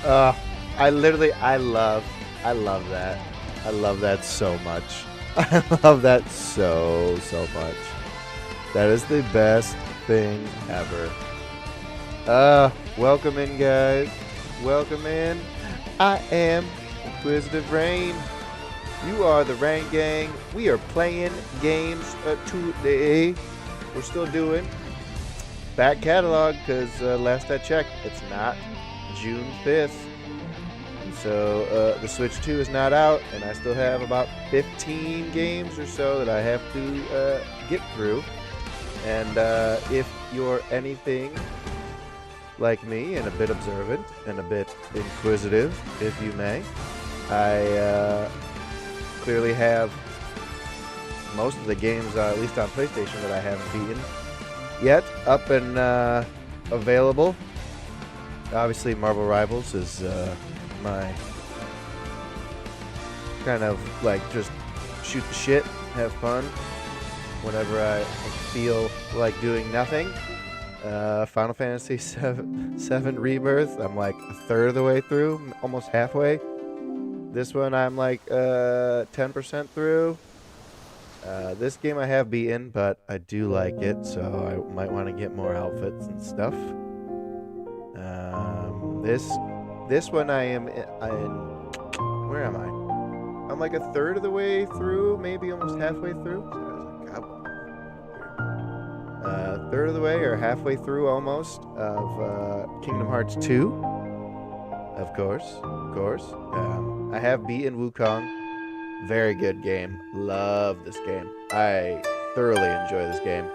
Uh, I love that. I love that so much. I love that so much. That is the best thing ever. Welcome in, guys. Welcome in. I am InquisitiveReign. You are the Rain Gang. We are playing games today. We're still doing back catalog because last I checked, it's not June 5th. And so the Switch 2 is not out, and I still have about 15 games or so that I have to get through. And if you're anything like me and a bit observant and a bit inquisitive, if you may, I clearly have most of the games, at least on PlayStation, that I haven't beaten yet, up and available. Obviously, Marvel Rivals is my kind of like just shoot the shit, have fun whenever I feel like doing nothing. Final Fantasy VII Rebirth, I'm like a third of the way through, almost halfway. This one I'm like 10% through. This game I have beaten, but I do like it, so I might want to get more outfits and stuff. This one I am in, where am I? I'm like a third of the way through, maybe almost halfway through. Third of the way or halfway through almost of Kingdom Hearts 2. Of course. I have beaten Wukong. Very good game. Love this game. I thoroughly enjoy this game.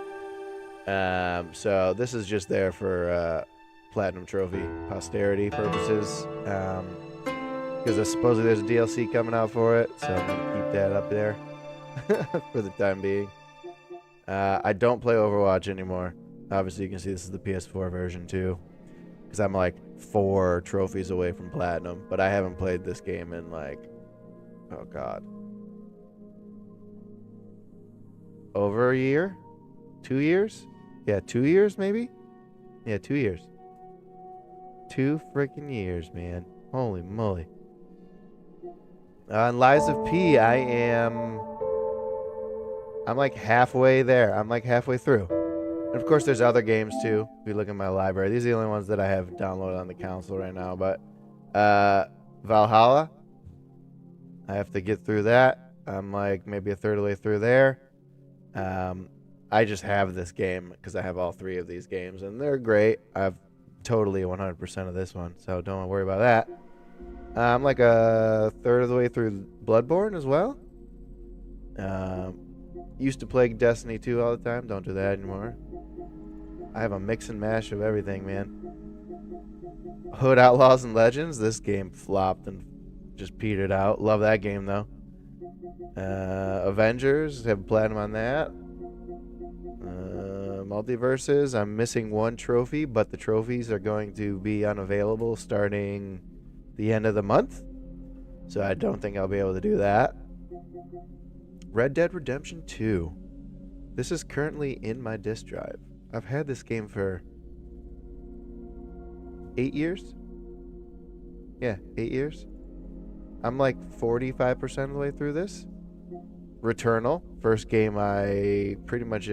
So this is just there for Platinum Trophy posterity purposes. Because supposedly there's a DLC coming out for it, so I'm going to keep that up there for the time being. I don't play Overwatch anymore. Obviously, you can see this is the PS4 version too. Because I'm like 4 trophies away from Platinum. But I haven't played this game in like, oh god, over a year? 2 years? Yeah, 2 years maybe? Yeah, 2 years. 2 freaking years, man. Holy moly. On Lies of P, I'm like halfway there. I'm like halfway through. And of course, there's other games too. If you look at my library, these are the only ones that I have downloaded on the console right now. But Valhalla, I have to get through that. I'm like maybe a third of the way through there. I just have this game because I have all 3 of these games, and they're great. I've totally 100% of this one, so don't worry about that. I'm like a third of the way through Bloodborne as well. Used to play Destiny 2 all the time. Don't do that anymore. I have a mix and mash of everything, man. Hood Outlaws and Legends. This game flopped and just petered out. Love that game, though. Avengers. Have platinum on that. Multiverses. I'm missing 1 trophy, but the trophies are going to be unavailable starting the end of the month. So I don't think I'll be able to do that. Red Dead Redemption 2. This is currently in my disk drive. I've had this game for 8 years. Yeah, 8 years. I'm like 45% of the way through this. Returnal, first game I pretty much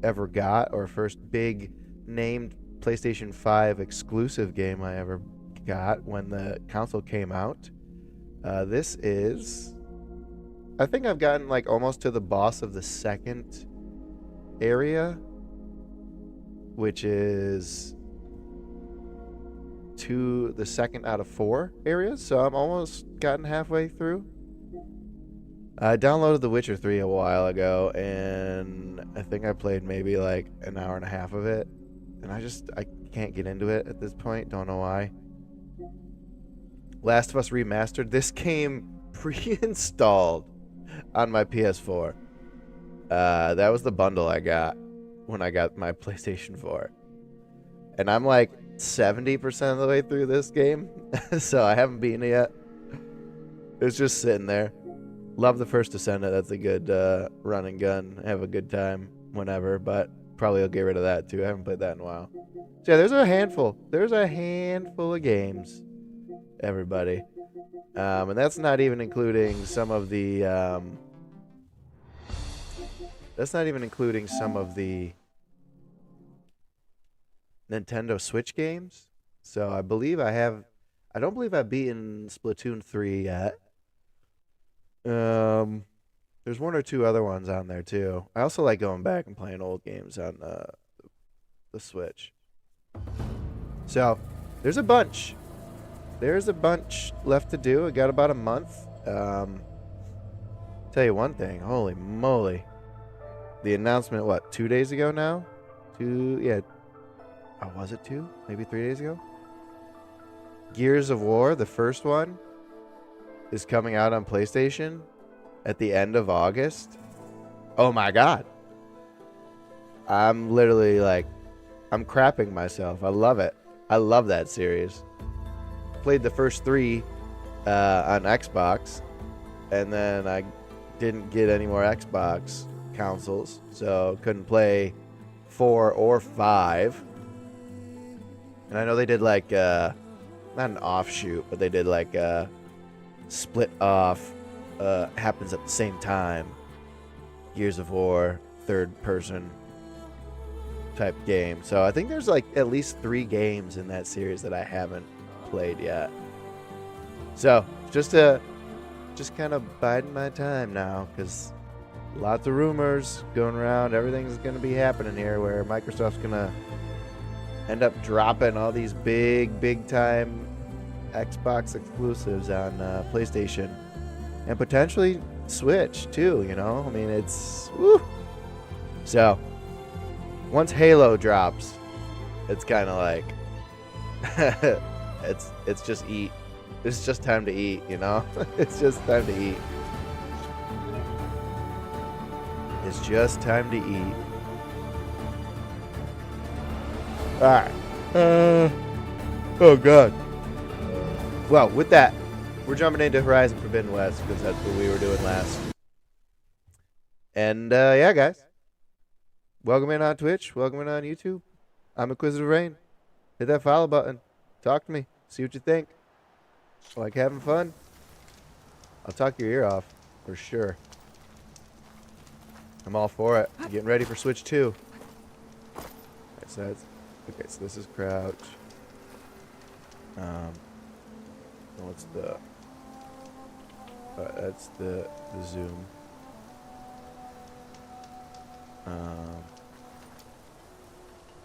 ever got, or first big named PlayStation 5 exclusive game I ever got when the console came out. This is... I think I've gotten like almost to the boss of the second area, which is to the second out of 4 areas. So I'm almost gotten halfway through. I downloaded The Witcher 3 a while ago, and I think I played maybe like an hour and a half of it. And I can't get into it at this point. Don't know why. Last of Us Remastered. This game pre-installed on my PS4. That was the bundle I got when I got my PlayStation 4. And I'm like 70% of the way through this game. So I haven't beaten it yet. It's just sitting there. Love the first Descendant. That's a good run and gun. Have a good time whenever, but probably I'll get rid of that too. I haven't played that in a while. So yeah, there's a handful. There's a handful of games everybody. And that's not even including some of the Nintendo Switch games. So I don't believe I've beaten Splatoon 3 yet. There's one or two other ones on there too. I also like going back and playing old games on the Switch. So there's a bunch. There's a bunch left to do. I got about a month. Tell you one thing. Holy moly. The announcement, what, 2 days ago now? Yeah. Oh, was it 2? Maybe 3 days ago? Gears of War, the first one, is coming out on PlayStation at the end of August. Oh my god. I'm literally like, I'm crapping myself. I love it. I love that series. Played the first 3 on Xbox, and then I didn't get any more Xbox consoles, so couldn't play 4 or 5. And I know they did like not an offshoot, but they did like a split off, happens at the same time, Gears of War, third person type game. So I think there's like at least 3 games in that series that I haven't played yet. So just kind of biding my time now, because lots of rumors going around. Everything's going to be happening here where Microsoft's going to end up dropping all these big time Xbox exclusives on PlayStation and potentially Switch too, you know? I mean, it's woo. So once Halo drops, it's kind of like it's just eat. It's just time to eat, you know? It's just time to eat. It's just time to eat. Alright. Oh, God. Well, with that, we're jumping into Horizon Forbidden West, because that's what we were doing last. And, yeah, guys. Welcome in on Twitch. Welcome in on YouTube. I'm InquisitiveReign. Hit that follow button. Talk to me. See what you think. Like having fun? I'll talk your ear off, for sure. I'm all for it. I'm getting ready for Switch 2. Okay, so this is crouch. What's the... that's the zoom.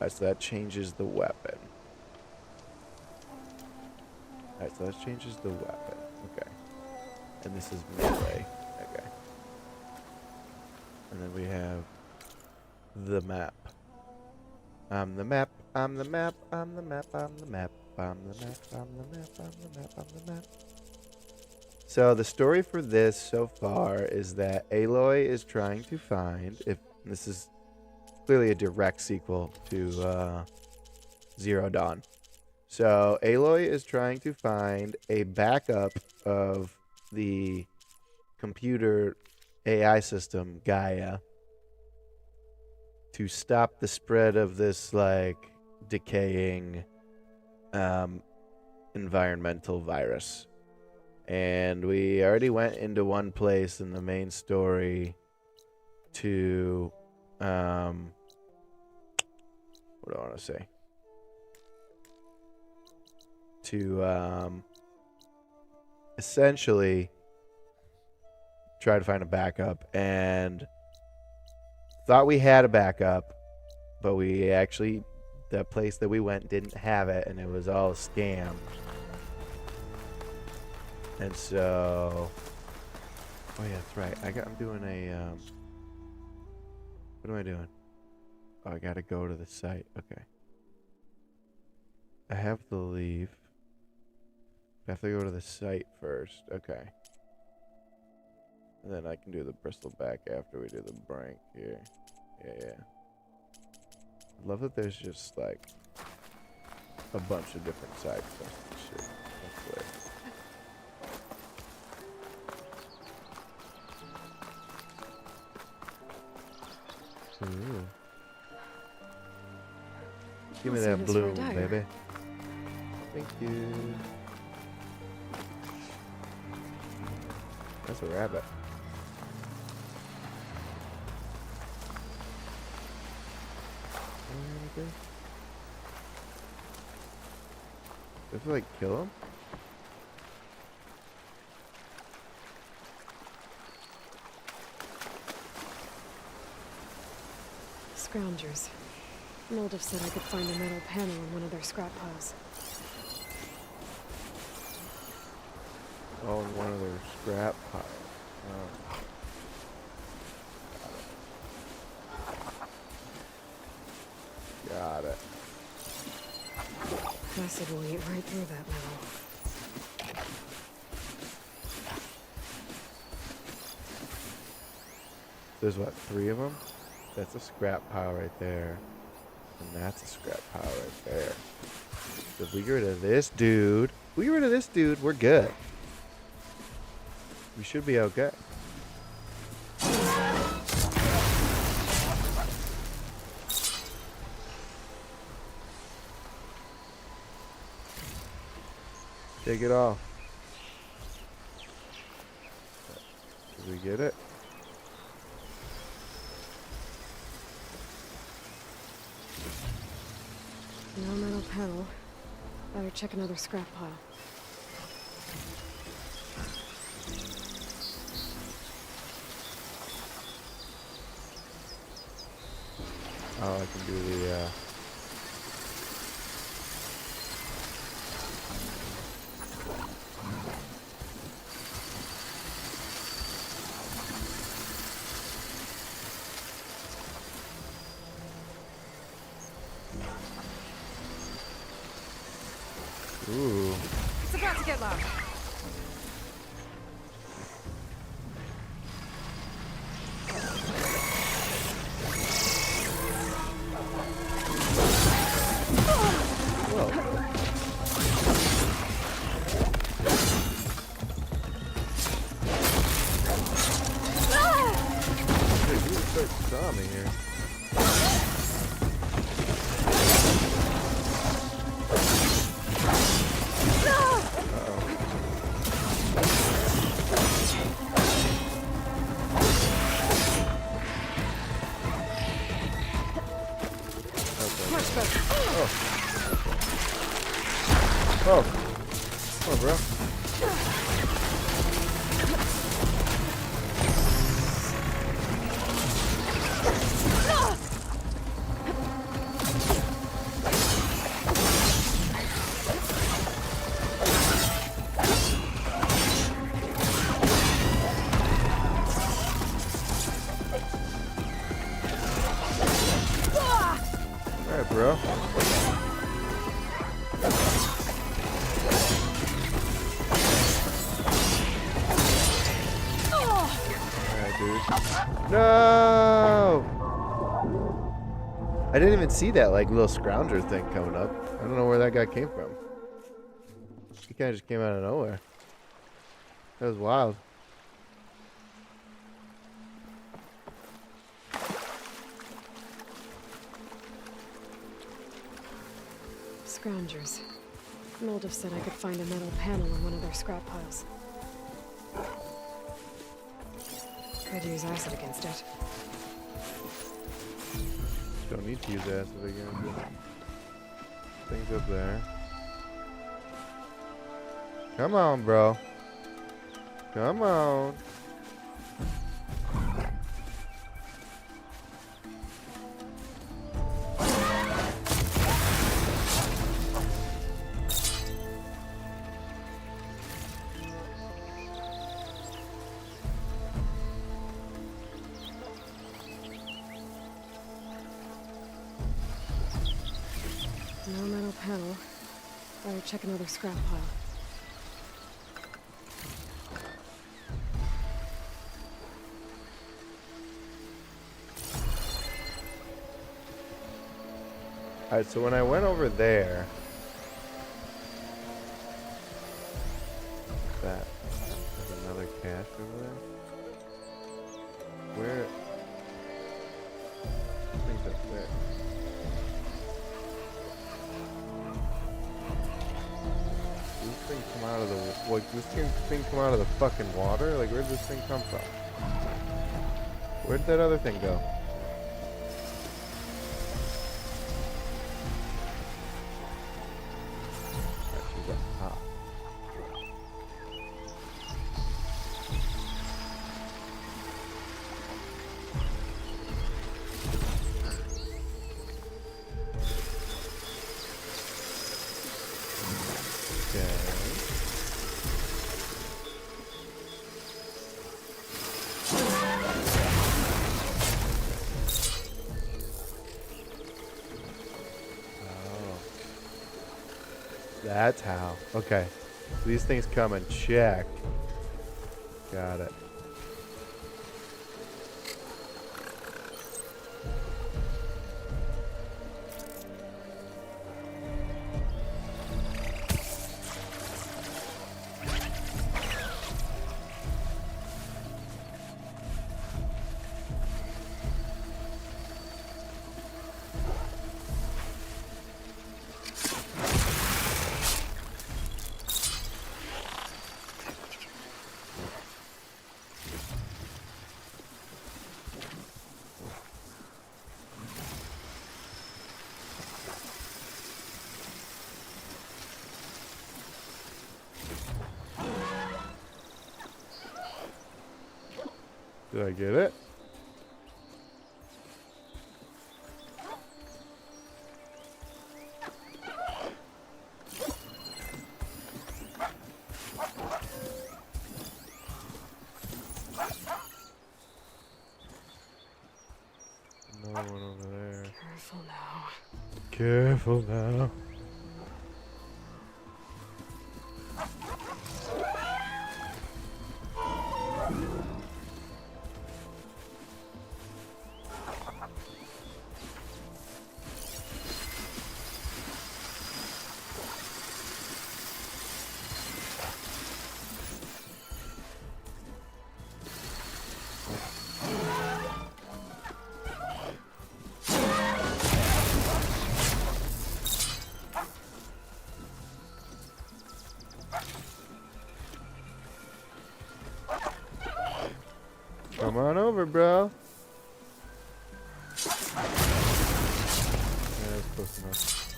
Alright, so that changes the weapon. Alright, so that changes the weapon. Okay. And this is melee. Okay. And then we have the map. I'm the map, I'm the map, I'm the map, I'm the map, I'm the map, I'm the map, I'm the map, I'm the map. So the story for this so far is that Aloy is trying to find, if this is clearly a direct sequel to Zero Dawn. So Aloy is trying to find a backup of the computer AI system Gaia to stop the spread of this like decaying environmental virus. And we already went into one place in the main story to what do I want to say? To essentially try to find a backup, and thought we had a backup, but we actually, the place that we went didn't have it, and it was all a scam. And so, oh yeah, that's right. I'm doing a what am I doing? Oh, I gotta go to the site. Okay. I have to leave. I have to go to the site first. Okay. And then I can do the Bristol back after we do the Brank here. Yeah. I love that there's just like a bunch of different side quests and shit. That's lit. Ooh. Give me that bloom, baby. Thank you. That's a rabbit. Does it like kill him? Scroungers. Moldiv said I could find a metal panel in one of their scrap piles. Oh, in one of their scrap piles. Oh. Got it. Acid will eat right through that metal. There's what, 3 of them? That's a scrap pile right there. And that's a scrap pile right there. So if we get rid of this dude, we're good. We should be okay. Take it off. Did we get it? No metal panel. Better check another scrap pile. Oh, I can do the, Ooh. It's about to get loud. Oh. Come on, bro. Alright, bro. No! I didn't even see that like little scrounger thing coming up. I don't know where that guy came from. He kind of just came out of nowhere. That was wild. Scroungers. Moldiv said I could find a metal panel in one of their scrap piles. Could use acid against it. Don't need to use acid again. Things up there. Come on, bro. Come on. No metal panel. Better check another scrap pile. Alright, so when I went over there, there's another cache over there. Where? I think that's there. These things come out of the. Well, like, does this thing come out of the fucking water? Like, where did this thing come from? Where did that other thing go? She's up top. That's how. Okay. So these things come and check. Got it. Did I get it? No one over there. Careful now. Careful now. Come on over, bro. Yeah, that's close enough.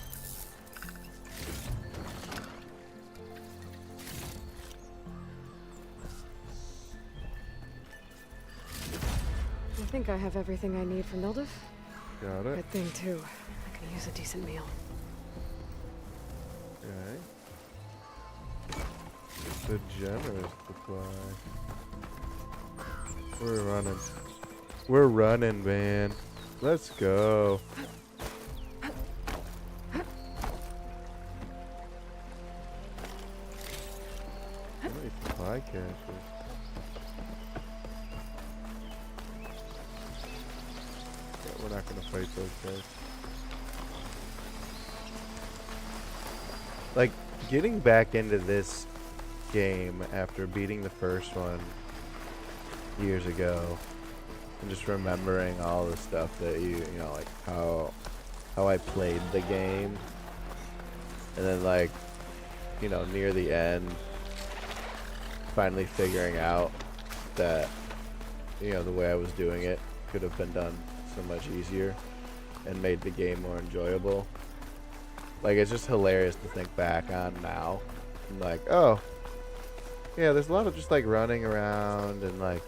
I think I have everything I need for Mildiff. Got it. Good thing, too. I can use a decent meal. Okay. The generous supply. We're running. We're running, man. Let's go. How many supply caches? Yeah, we're not gonna fight those guys. Like, getting back into this game after beating the first one years ago and just remembering all the stuff that you know, like how I played the game, and then, like, you know, near the end finally figuring out that, you know, the way I was doing it could have been done so much easier and made the game more enjoyable. Like, it's just hilarious to think back on now. I'm like, oh yeah, there's a lot of just like running around and like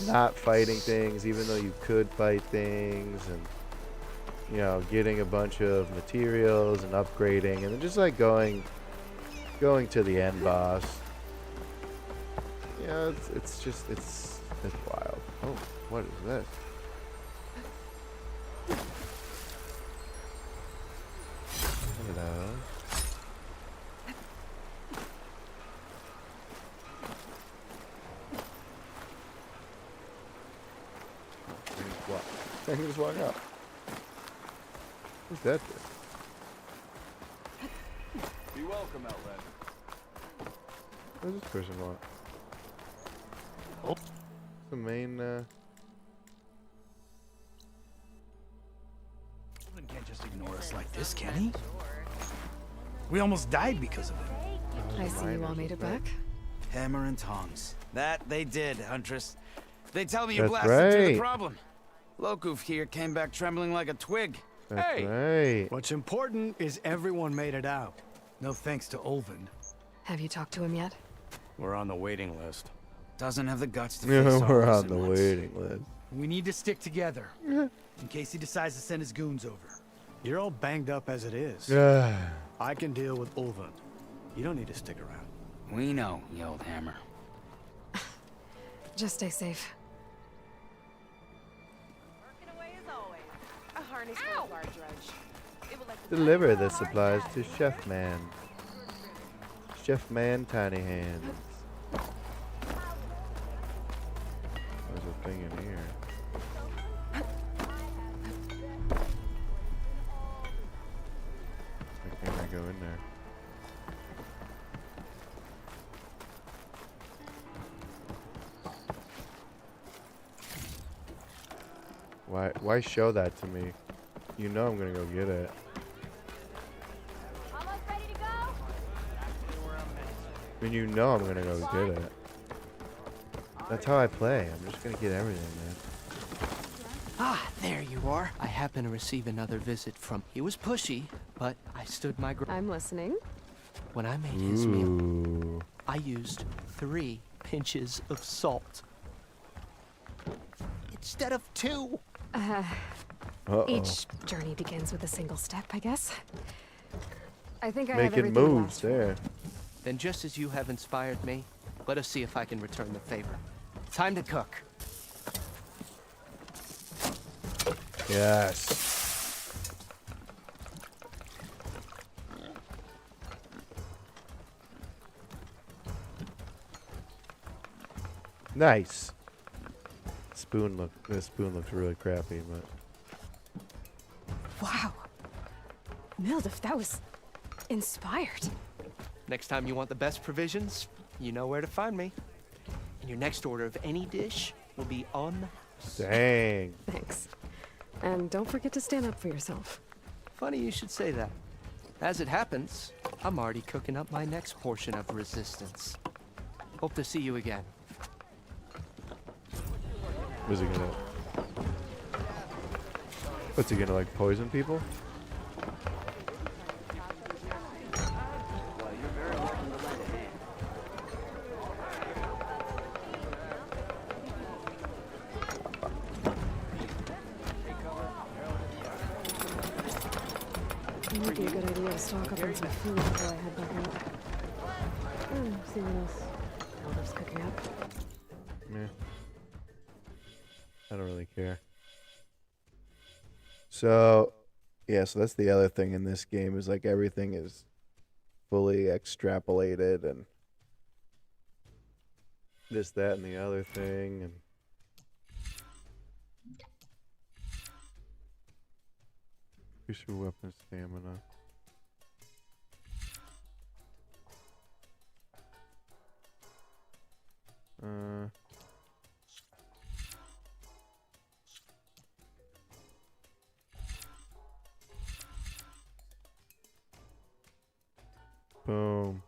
not fighting things even though you could fight things, and, you know, getting a bunch of materials and upgrading, and then just like going to the end boss. Yeah, it's just it's wild. Oh, what is this? Hello. What? I can just walk up. What's that do? Be welcome, Outlander. What does this person want? Oh. The main, Calvin can't just ignore us like this, can he? We almost died because of him. I see you all made it back. Hammer and tongs. That they did, Huntress. They tell me you That's blasted through the right. problem. Lokuf here came back trembling like a twig. That's Hey! right. What's important is everyone made it out. No thanks to Ulvin. Have you talked to him yet? We're on the waiting list. Doesn't have the guts to Yeah, face all we're of us on at the once. waiting list. We need to stick together. In case he decides to send his goons over. You're all banged up as it is. Yeah. I can deal with Ulvin. You don't need to stick around. We know, you old hammer. Just stay safe. Working away as always. A harness for a bar drudge. It will let the Deliver the hard supplies time. to Chef Man. Chef Man Tiny Hands. There's a thing in here. Why can't I go in there? Why show that to me? You know I'm gonna go get it. Almost ready to go? I mean, you know I'm gonna go get it. That's how I play. I'm just gonna get everything, man. Ah, there you are. I happen to receive another visit from... He was pushy, but I stood my ground. I'm listening. When I made his meal, Ooh. I used 3 pinches of salt. Instead of 2. Uh-oh. Each journey begins with a single step, I guess. I think I have Making everything to moves last for. there. Then just as you have inspired me, let us see if I can return the favor. Time to cook. Yes. Nice. This spoon looks really crappy, but Wow. Mildif, that was inspired. Next time you want the best provisions, you know where to find me. And your next order of any dish will be on the house. dang. Thanks. And don't forget to stand up for yourself. Funny you should say that. As it happens, I'm already cooking up my next portion of resistance. Hope to see you again. What's he gonna like poison people? It might be a good idea to stock up on some food before I head back out. See what else Mildif's cooking up. Meh. I don't really care. So, yeah, so that's the other thing in this game is like everything is fully extrapolated and this, that, and the other thing. And increase your weapon stamina. Boom.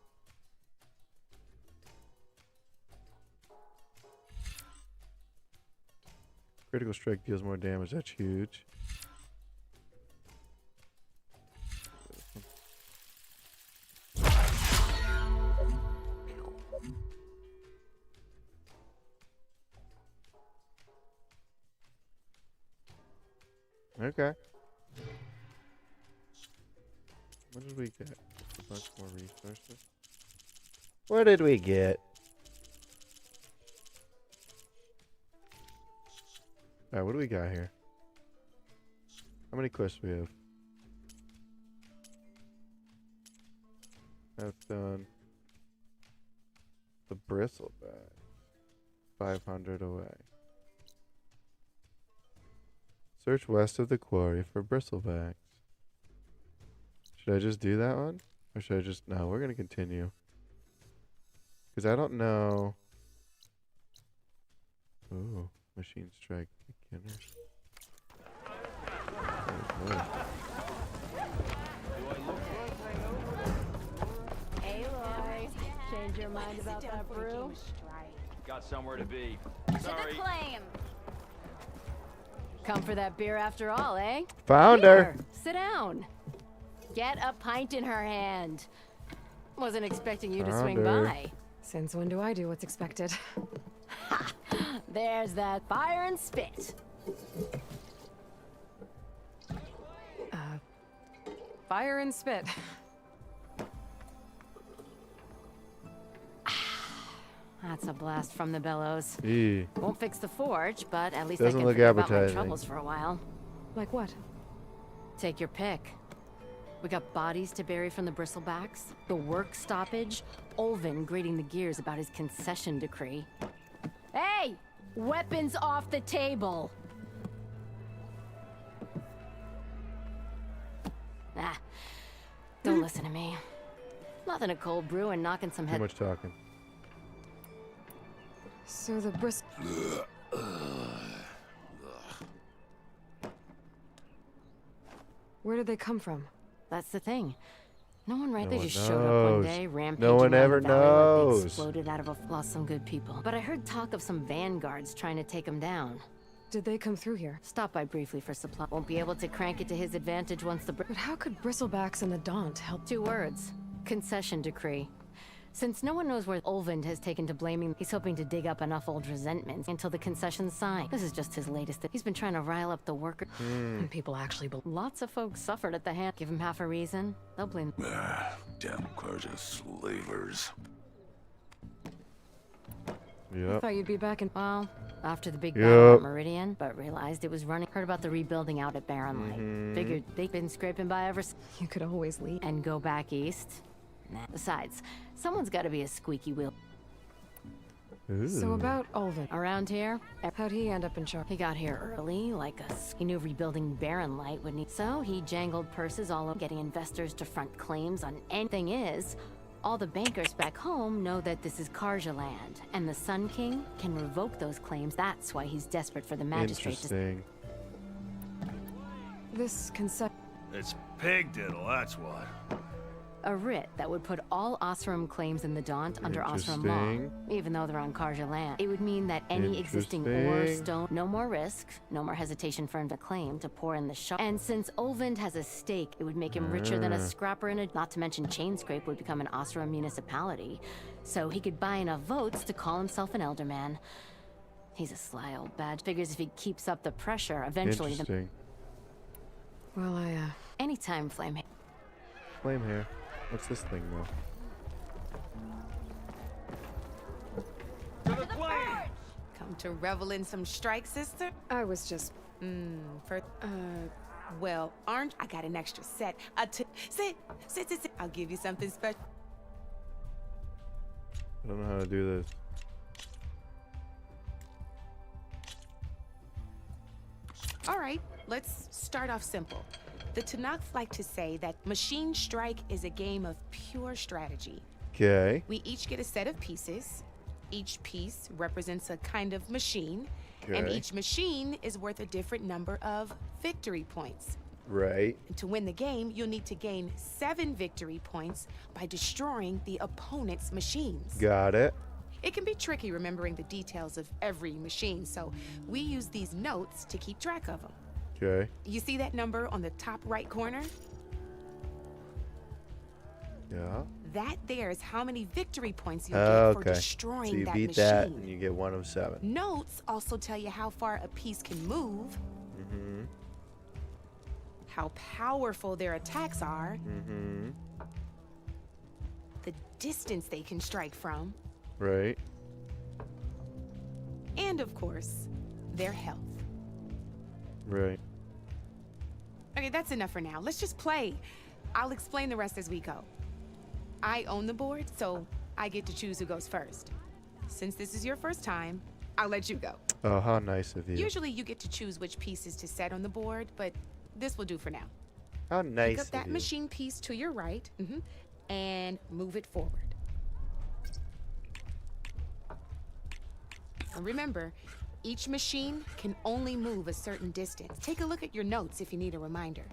Critical strike deals more damage. That's huge. Okay. What did we get? A bunch more resources. What did we get? Alright, what do we got here? How many quests do we have? That's done. The bristleback. 500 away. Search west of the quarry for bristlebacks. Should I just do that one? Or should I just... No, we're going to continue. Because I don't know... Ooh, machine strike beginner. Oh, boy. Aloy, change Changed your mind about that brew? Got somewhere to be. To the Sorry. claim. Come for that beer after all, eh? Found her. Here, sit down. Get a pint in her hand. Wasn't expecting you to swing Found her. by. Since when do I do what's expected? Ha! There's that fire and spit. Fire and spit. That's a blast from the bellows. Eee. Won't fix the forge, but at least Doesn't I can look forget about my appetizing. troubles for a while. Like what? Take your pick. We got bodies to bury from the bristlebacks, the work stoppage, Olvin grating the gears about his concession decree. Hey! Weapons off the table! Ah, don't listen to me. Nothing a cold brew and knocking some Too head. much talking. So the Where did they come from? That's the thing. No one right No there one just showed up one knows. day, rampaging No one around ever the valley like they knows. exploded out of a lost some good people. But I heard talk of some vanguards trying to take them down. Did they come through here? Stop by briefly for supply. Won't be able to crank it to his advantage once the. But how could Bristlebacks and the Daunt help? 2 words: concession decree. Since no one knows where Olvind has taken to blaming, he's hoping to dig up enough old resentments until the concession's signed. This is just his latest. He's been trying to rile up the workers. And people actually believe. Lots of folks suffered at the hand. Give him half a reason, they'll blame. Damn clergy slavers. I Yep. thought you'd be back in. Well, after the big Yep. battle at Meridian, but realized it was running. Heard about the rebuilding out at Barren Light. Figured they'd been scraping by ever since. You could always leave. And go back east. Nah. Besides, someone's got to be a squeaky wheel. So Ooh. about Olvin. Around here, how'd he end up in charge? He got here early, like us. He knew rebuilding Barren Light would need. So he jangled purses all over, getting investors to front claims on anything. Is all the bankers back home know that this is Karja land, and the Sun King can revoke those claims. That's why he's desperate for the magistrate to. Interesting. This concept. It's pig diddle, that's what. A writ that would put all Osram claims in the Daunt under Osram law, Interesting. even though they're on Karja land. It would mean that any existing ore, Interesting. stone, no more risk, no more hesitation for him to claim to pour in the shop. And since Olvind has a stake, it would make him richer than a scrapper in a. Not to mention Chainscrape would become an Osram municipality, so he could buy enough votes to call himself an elderman. He's a sly old badge. Figures if he keeps up the pressure, eventually the. Interesting. Well, anytime, Flame. Flame hair. What's this thing though? Come to revel in some strike, sister? I was just. Well, Orange, I got an extra set. Sit. I'll give you something special. I don't know how to do this. All right, let's start off simple. The Tanakh like to say that Machine Strike is a game of pure strategy. Okay. We each get a set of pieces. Each piece represents a kind of machine, and Okay. each machine is worth a different number of victory points. Right. And to win the game, you'll need to gain 7 victory points by destroying the opponent's machines. Got it. It can be tricky remembering the details of every machine, so we use these notes to keep track of them. Okay. You see that number on the top right corner? Yeah. That there is how many victory points you'll get for Okay. destroying So you that beat machine. that and you get 1 of 7. Notes also tell you how far a piece can move, how powerful their attacks are, the distance they can strike from, Right. and of course, their health. Right. Okay, that's enough for now. Let's just play. I'll explain the rest as we go. I own the board, so I get to choose who goes first. Since this is your first time, I'll let you go. Oh, how nice of you. Usually you get to choose which pieces to set on the board, but this will do for now. How Pick nice up that of you. machine piece to your right, and move it forward. And remember, each machine can only move a certain distance. Take a look at your notes if you need a reminder.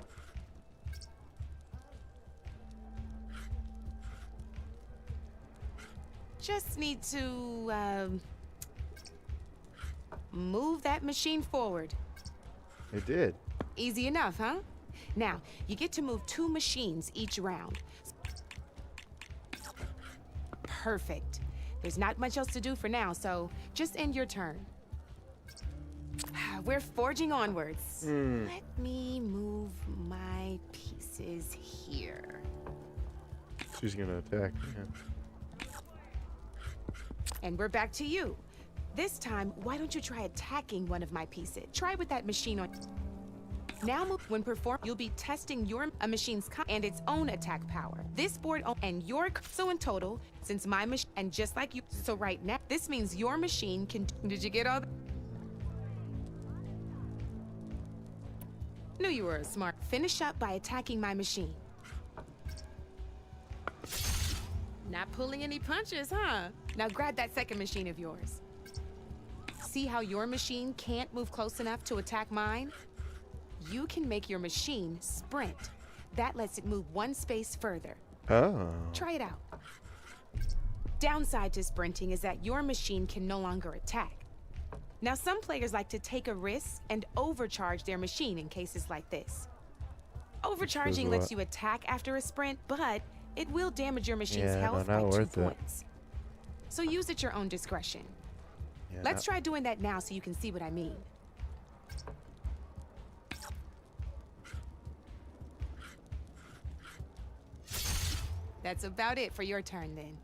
just need to, move that machine forward. It did. Easy enough, huh? Now, you get to move 2 machines each round. Perfect. There's not much else to do for now, so just end your turn. We're forging onwards. Let me move my pieces here. She's gonna attack. Yeah. And we're back to you. This time, why don't you try attacking one of my pieces? Try with that machine on... Now, when perform, you'll be testing a machine's and its own attack power. This board and your... So in total, since my machine... And just like you... So right now, this means your machine can... Did you get all... Knew you were a smart... Finish up by attacking my machine. Not pulling any punches, huh? Now grab that second machine of yours. See how your machine can't move close enough to attack mine? You can make your machine sprint. That lets it move 1 space further. Oh. Try it out. Downside to sprinting is that your machine can no longer attack. Now, some players like to take a risk and overcharge their machine in cases like this. Overcharging lets you attack after a sprint, but it will damage your machine's health by 2 points. So use at your own discretion. Yeah, Let's try doing that now so you can see what I mean. That's about it for your turn, then.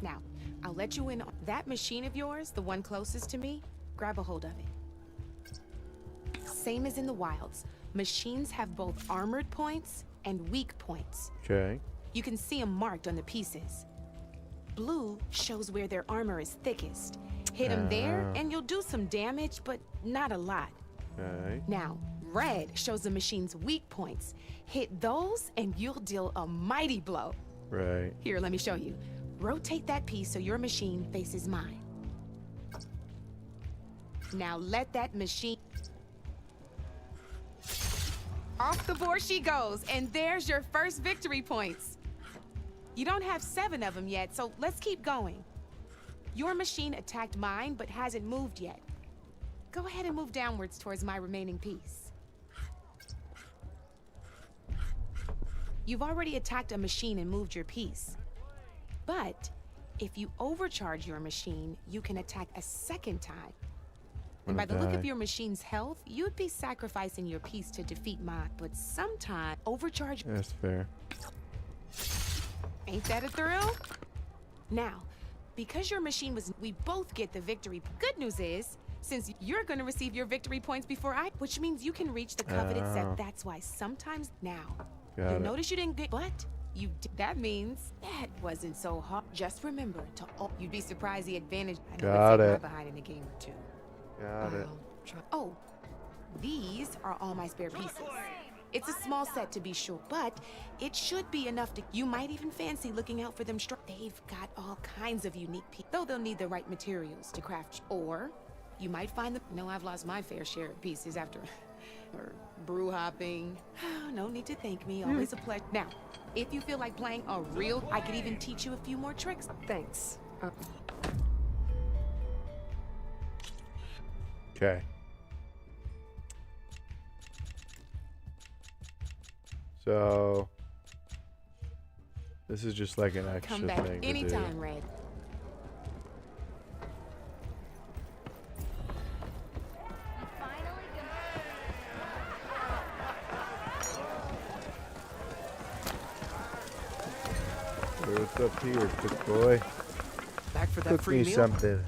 Now, I'll let you in on that machine of yours, the one closest to me. Grab a hold of it. Same as in the wilds, machines have both armored points and weak points. Okay. You can see them marked on the pieces. Blue shows where their armor is thickest. Hit them there, and you'll do some damage, but not a lot. Okay. Now, red shows the machine's weak points. Hit those, and you'll deal a mighty blow. Right. Here, let me show you. Rotate that piece so your machine faces mine. Now let that machine... Off the board she goes, and there's your first victory points. You don't have 7 of them yet, so let's keep going. Your machine attacked mine, but hasn't moved yet. Go ahead and move downwards towards my remaining piece. You've already attacked a machine and moved your piece. But if you overcharge your machine, you can attack a second time. And by the look of your machine's health, you'd be sacrificing your piece to defeat mine. But sometimes overcharge... That's fair. Ain't that a thrill? Now, because your machine was... We both get the victory. Good news is, since you're going to receive your victory points before I... Which means you can reach the coveted set. That's why sometimes... Now, you'll notice you didn't get... But you... That means that wasn't so hard. Just remember to... You'd be surprised the advantage... I know Got it's it. behind in a game or two. Got it. Oh, these are all my spare pieces. It's a small set to be sure, but it should be enough to... You might even fancy looking out for them. They've got all kinds of unique pieces, though they'll need the right materials to craft. Or you might find them... No, I've lost my fair share of pieces after... or brew hopping. No need to thank me. Always a pleasure. Now, if you feel like playing a real... I could even teach you a few more tricks. Thanks. Okay. So this is just like an extra Come back thing to anytime, do. Red. Hey, what's up here, good boy? Back for that Cook free me meal? something.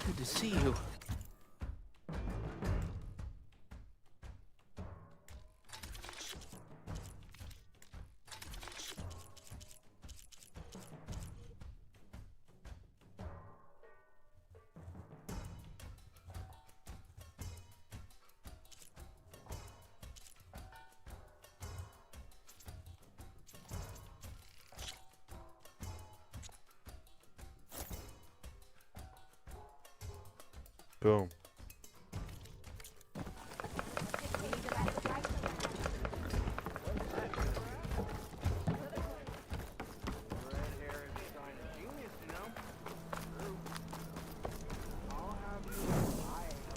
Good to see you. Boom.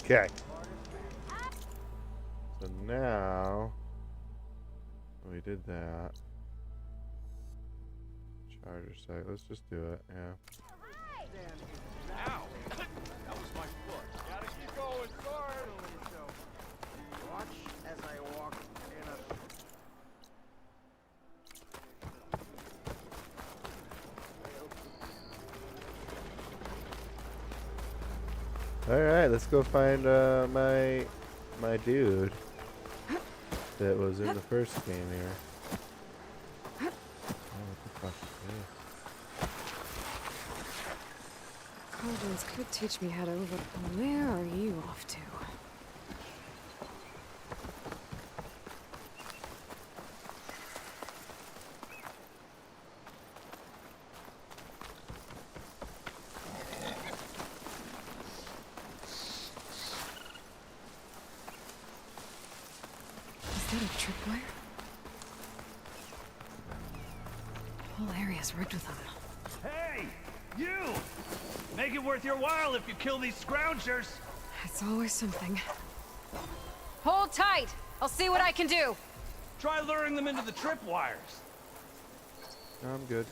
Okay. So now we did that. Charger site. Let's just do it. Yeah. Ow! That was my foot. Gotta keep going, sorry. Watch as I walk in a... All right, let's go find my dude that was in the first game here. Oh, what the fuck is Cauldrons could teach me how to over. Where are you off to? Is that a tripwire? The whole area's rigged with them. Hey! You! Make it worth your while if you kill these scroungers! It's always something. Hold tight! I'll see what I can do! Try luring them into the tripwires. No, I'm good.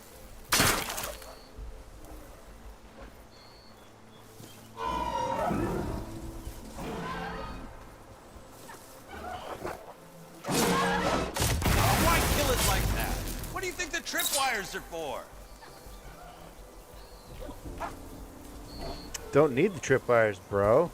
Why kill it like that? What do you think the tripwires are for? Don't need the tripwires, bro.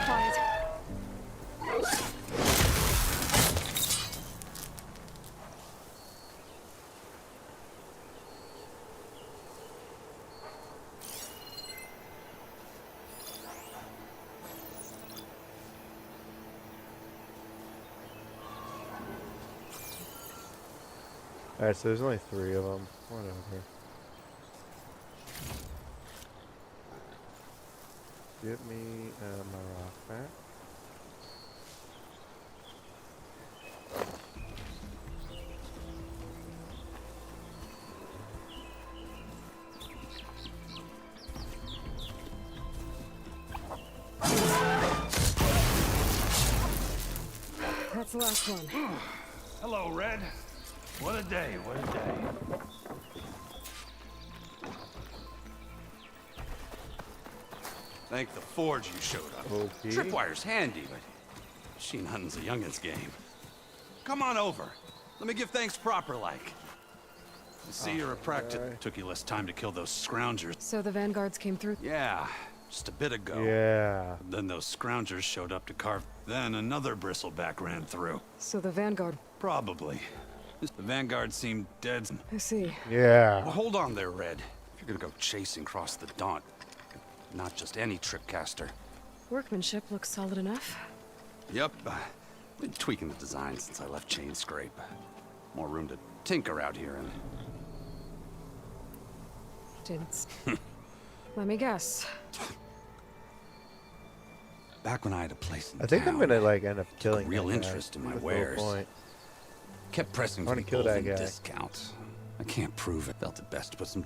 Quiet. Alright, so there's only 3 of them. Whatever. Get me my rock back. That's the last one. Hello, Red. What a day, what a day. Thank the forge you showed up. Okay. Tripwire's handy, but machine hunting's a youngin's game. Come on over. Let me give thanks proper like. I see you're a practice. Took you less time to kill those scroungers. So the vanguards came through? Yeah, just a bit ago. Yeah. Then those scroungers showed up to carve. Then another bristleback ran through. So the vanguard... Probably. The vanguard seemed dead. I see. Yeah. Well, hold on there, Red. If you're gonna go chasing across the Daunt, not just any tripcaster. Workmanship looks solid enough. Yep. Been tweaking the design since I left Chain Scrape. More room to tinker out here and... Didn't... Let me guess. Back when I had a place in I think I'm town, gonna like end up took a killing real that guy. interest in my That's the whole wares. point. Kept pressing I for wanna the kill that golden guy. discount. I can't prove it. Felt it best to put some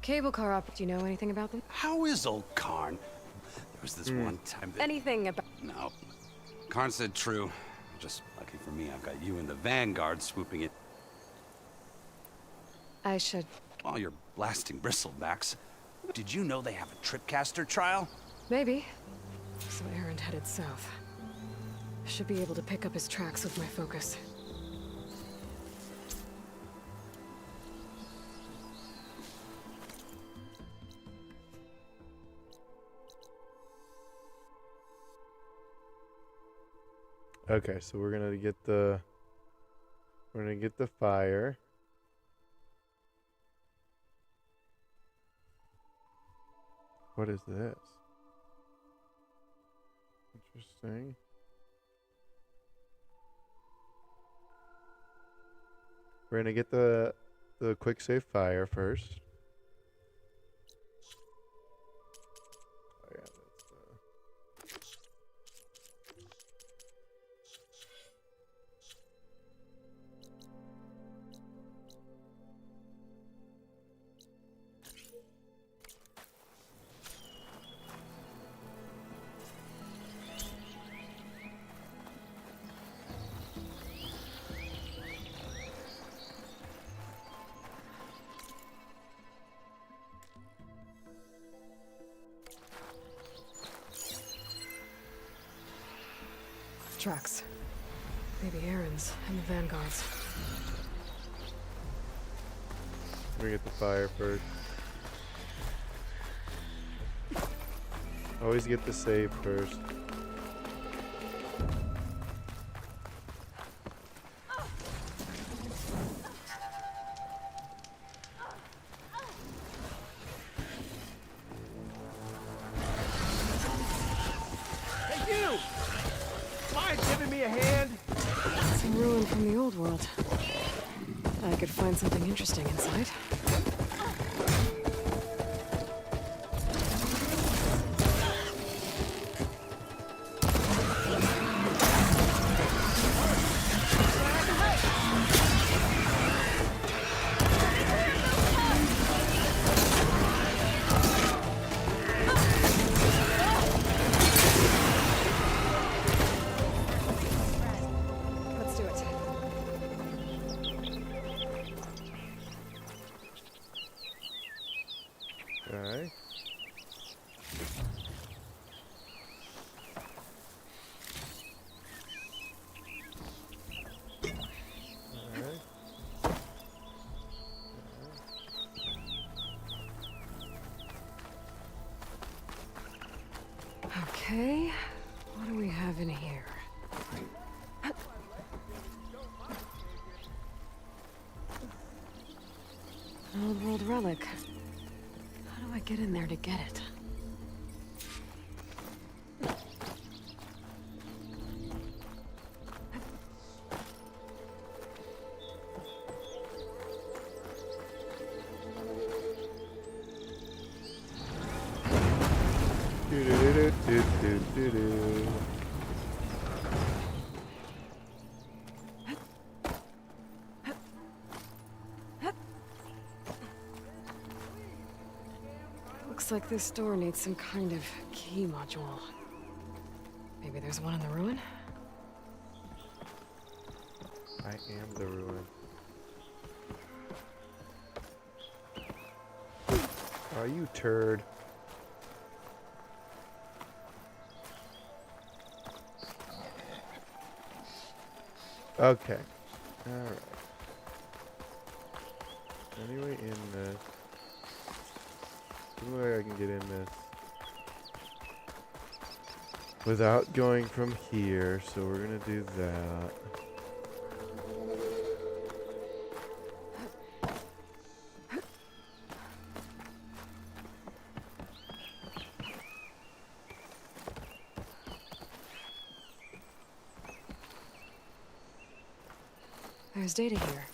Cable car op... Do you know anything about them? How is old Karn? There was this one time that... Anything about... No. Karn said true. Just lucky for me, I've got you and the Vanguard swooping it I should... while you're blasting bristlebacks. Did you know they have a tripcaster trial? Maybe. So Aaron headed south. Should be able to pick up his tracks with my focus. Okay, so we're gonna get the We're gonna get the fire. What is this? Interesting. We're gonna get the quick save fire first. Oh yeah, that's Tracks. Maybe Aaron's and the Vanguards. Let me get the fire first. Always get the save first. Hey, you! Mind giving me a hand? Some ruin from the old world. I could find something interesting inside. Let's do it. Okay. Alright. Okay, what do we have in here? An old world relic. How do I get in there to get it? Do-do-do-do-do-do-do. Looks like this door needs some kind of key module. Maybe there's one in the ruin? I am the ruin. Oh, you turd. Okay. Alright. Anyway, in this. Any way I can get in this without going from here, so we're gonna do that. There's data here.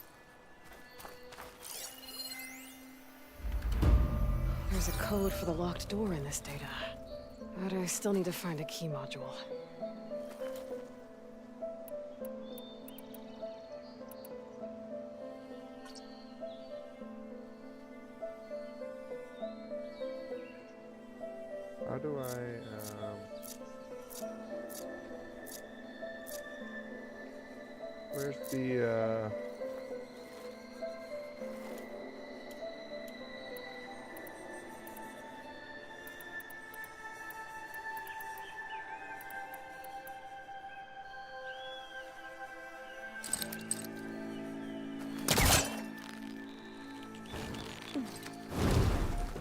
There's a code for the locked door in this data. But I still need to find a key module. How do I, where's the,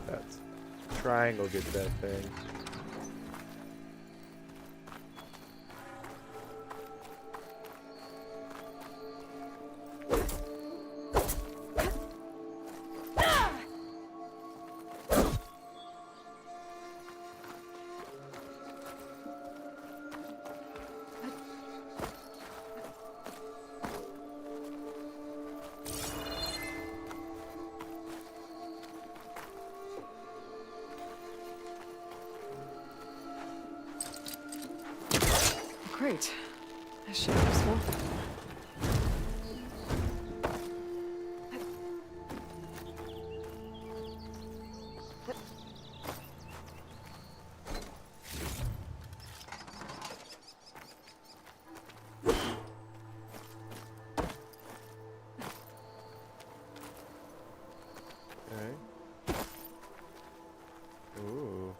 that's triangle gets that thing. crate. This should be useful. Okay. Ooh.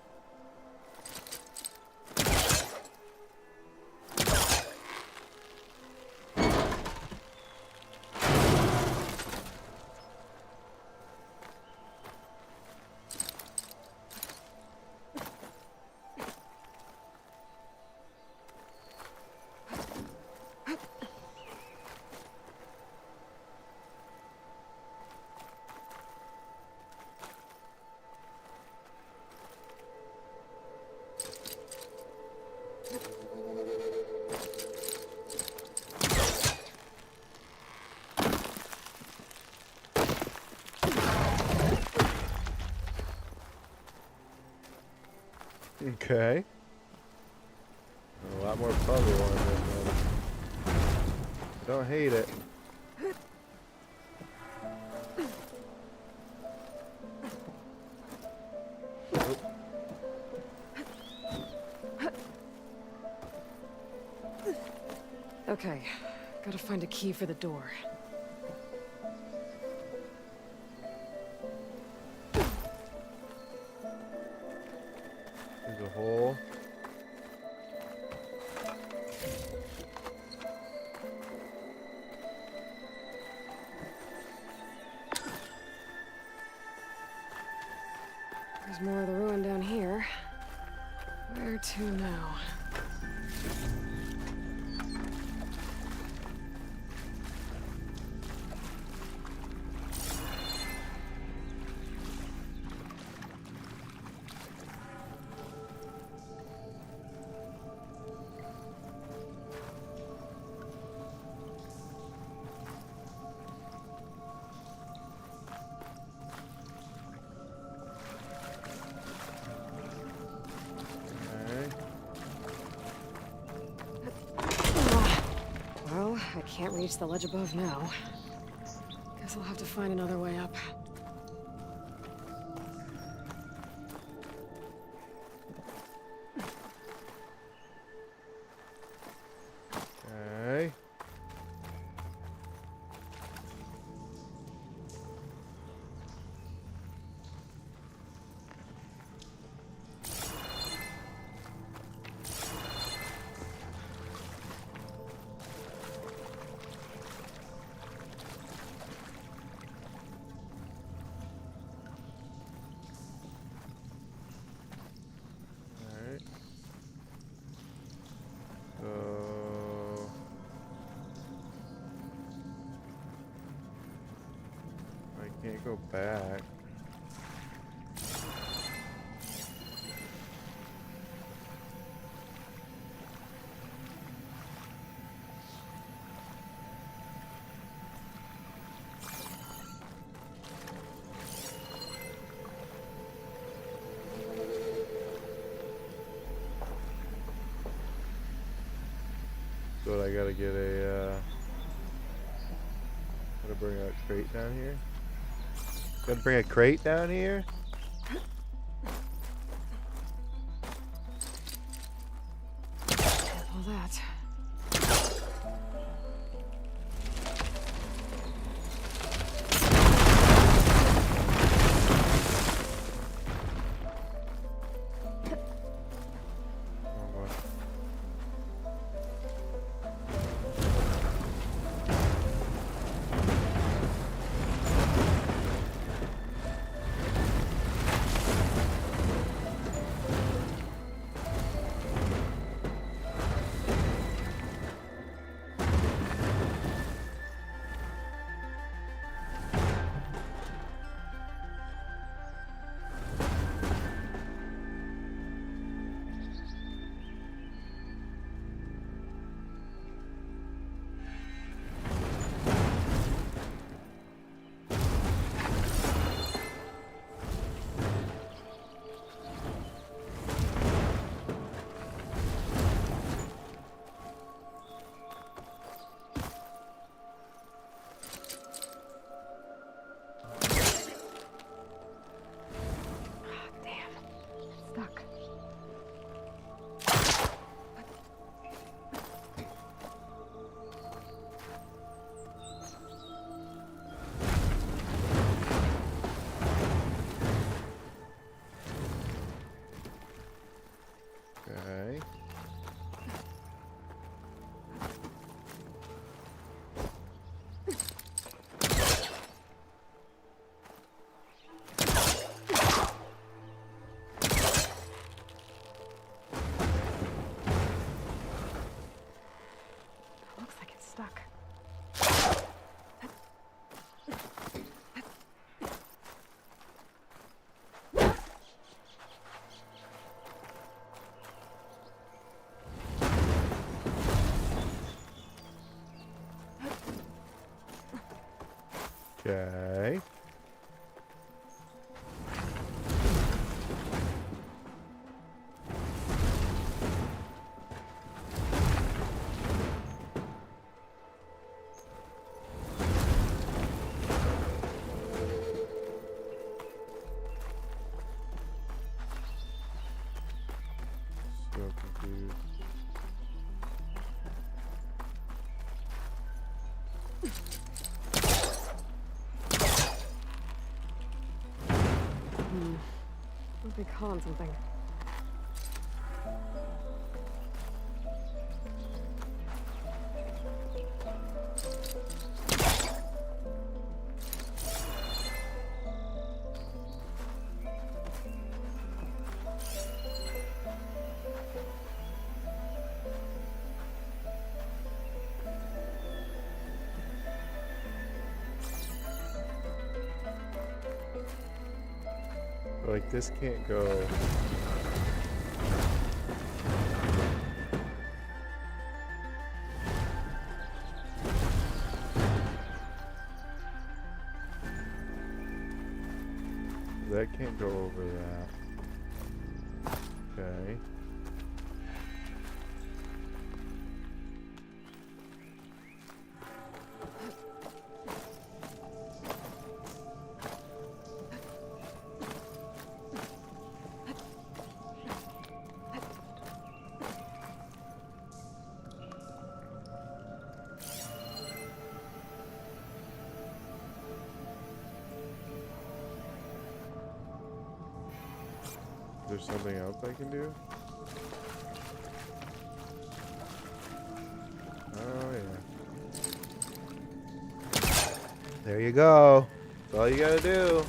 Okay. A lot more puzzle on this one. I don't hate it. Okay, gotta find a key for the door. There's a hole. There's more of the ruin down here. Where to now? Well, I can't reach the ledge above now. Guess I'll have to find another way up. Okay. Alright. So I can't go back. So I gotta get a, gotta bring a crate down here? Gotta bring a crate down here? All that. Oh, boy. Okay. So confused. Must be calling something. Like, this can't go. That can't go over that. Okay. There's something else I can do? Oh, yeah. There you go. That's all you gotta do.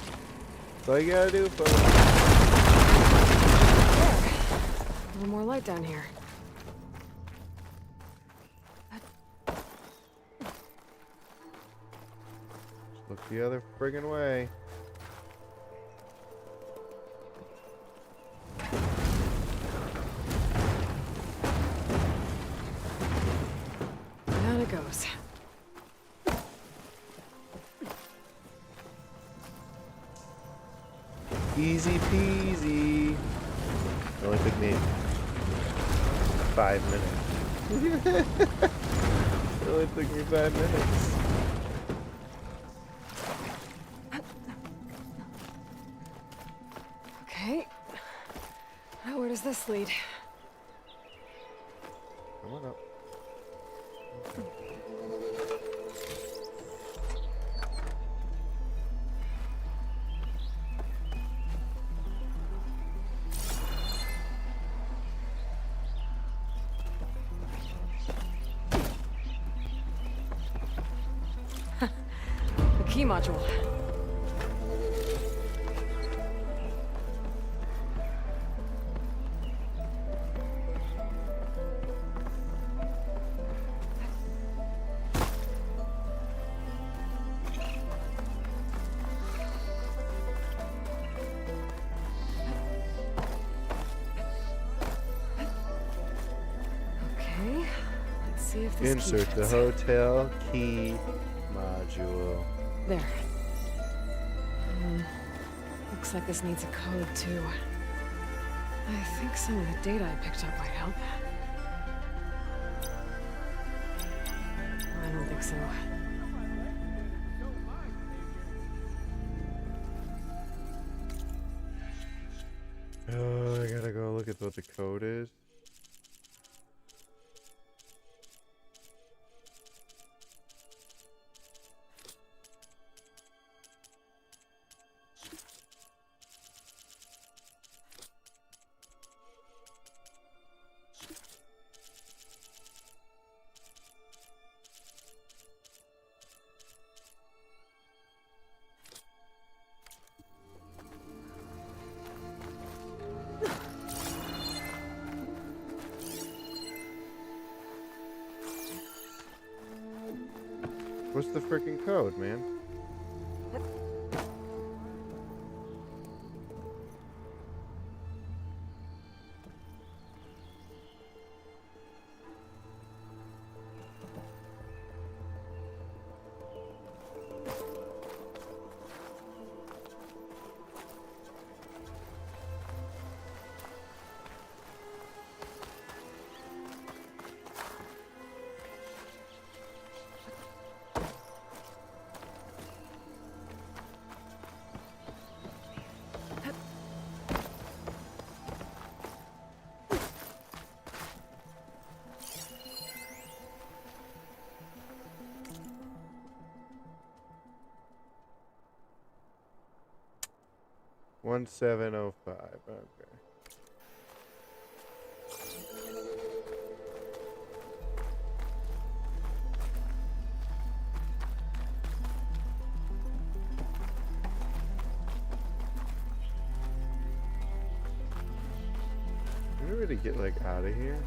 That's all you gotta do, folks. A little more light down here. Just look the other friggin' way. Down it goes. Easy peasy. It only took me 5 minutes. It only took me 5 minutes. Okay. Now where does this lead? Come on up. The key module. Okay. Let's see if this key Insert the fits. hotel key module. There. Looks like this needs a code, too. I think some of the data I picked up might help. I don't think so. Oh, I gotta go look at what the code is. What's the freaking code, man? 1705. Okay. Can we really get like out of here?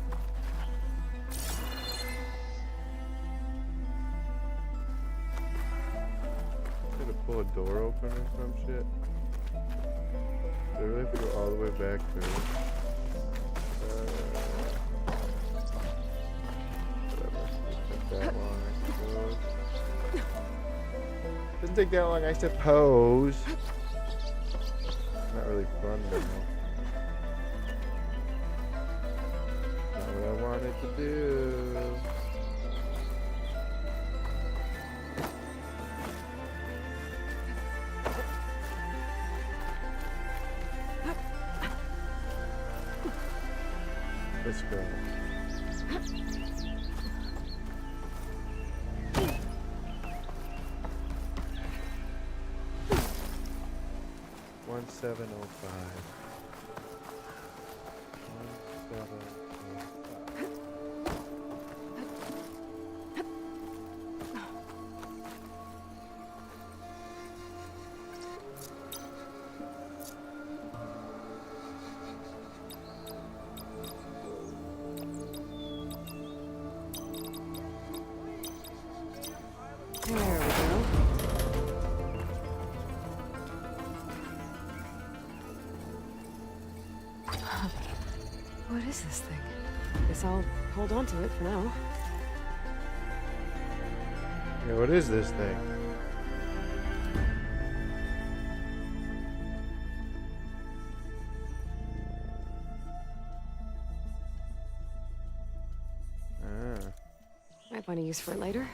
Gotta pull a door open or some shit. Do I really have to go all the way back through? Whatever. Didn't take that long, I suppose. Didn't take that long, I suppose. Not really fun though. Not what I wanted to do. Let's go. One 1705. 1705. There we go. What is this thing? Guess I'll hold on to it for now. Yeah, what is this thing? Ah. Might find a use for it later.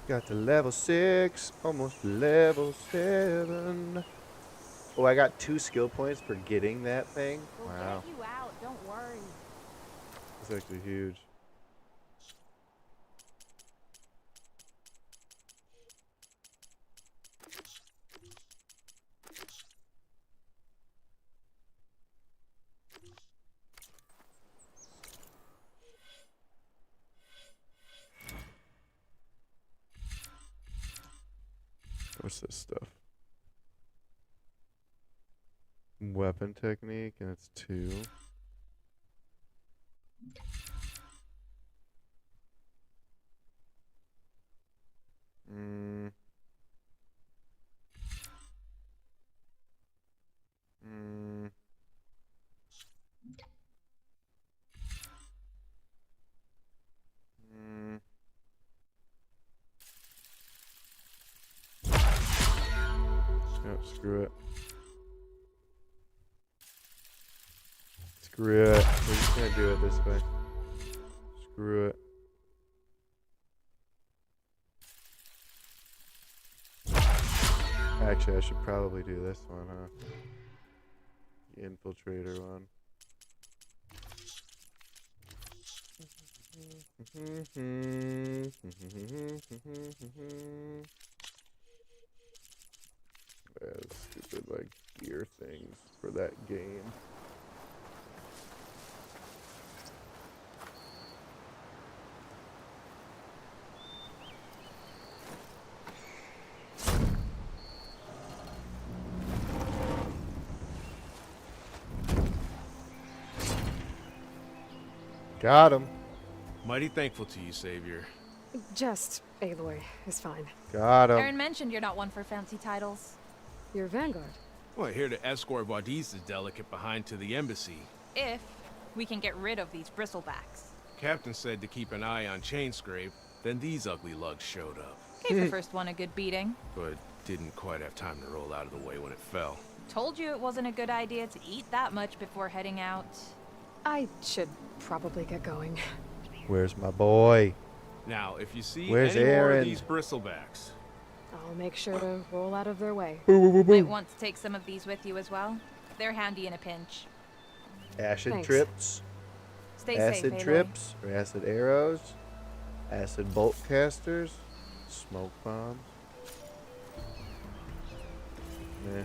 Got to level 6, almost level 7. Oh, I got 2 skill points for getting that thing. Wow. Get you out, don't worry. That's actually huge. What's this stuff? Weapon technique, and it's 2. Mm. Mm. Mm. Oh, screw it. Screw it. We're just gonna do it this way. Screw it. Actually, I should probably do this one, huh? The infiltrator one. Stupid, like, gear things for that game. Got him. Mighty thankful to you, Savior. Just Aloy is fine. Got him. Aaron mentioned you're not one for fancy titles. You're Vanguard. Well, here to escort Wadis' delicate behind to the embassy. If we can get rid of these bristlebacks. Captain said to keep an eye on Chainscrape, then these ugly lugs showed up. Gave the first one a good beating. But didn't quite have time to roll out of the way when it fell. Told you it wasn't a good idea to eat that much before heading out. I should probably get going. Where's my boy? Now, if you see Where's any more Aaron? of these bristlebacks, I'll make sure to roll out of their way. Might want to take some of these with you as well. They're handy in a pinch. Acid Thanks. trips, Stay acid safe, Aloy. trips, or acid arrows, acid bolt casters, smoke bombs. Meh.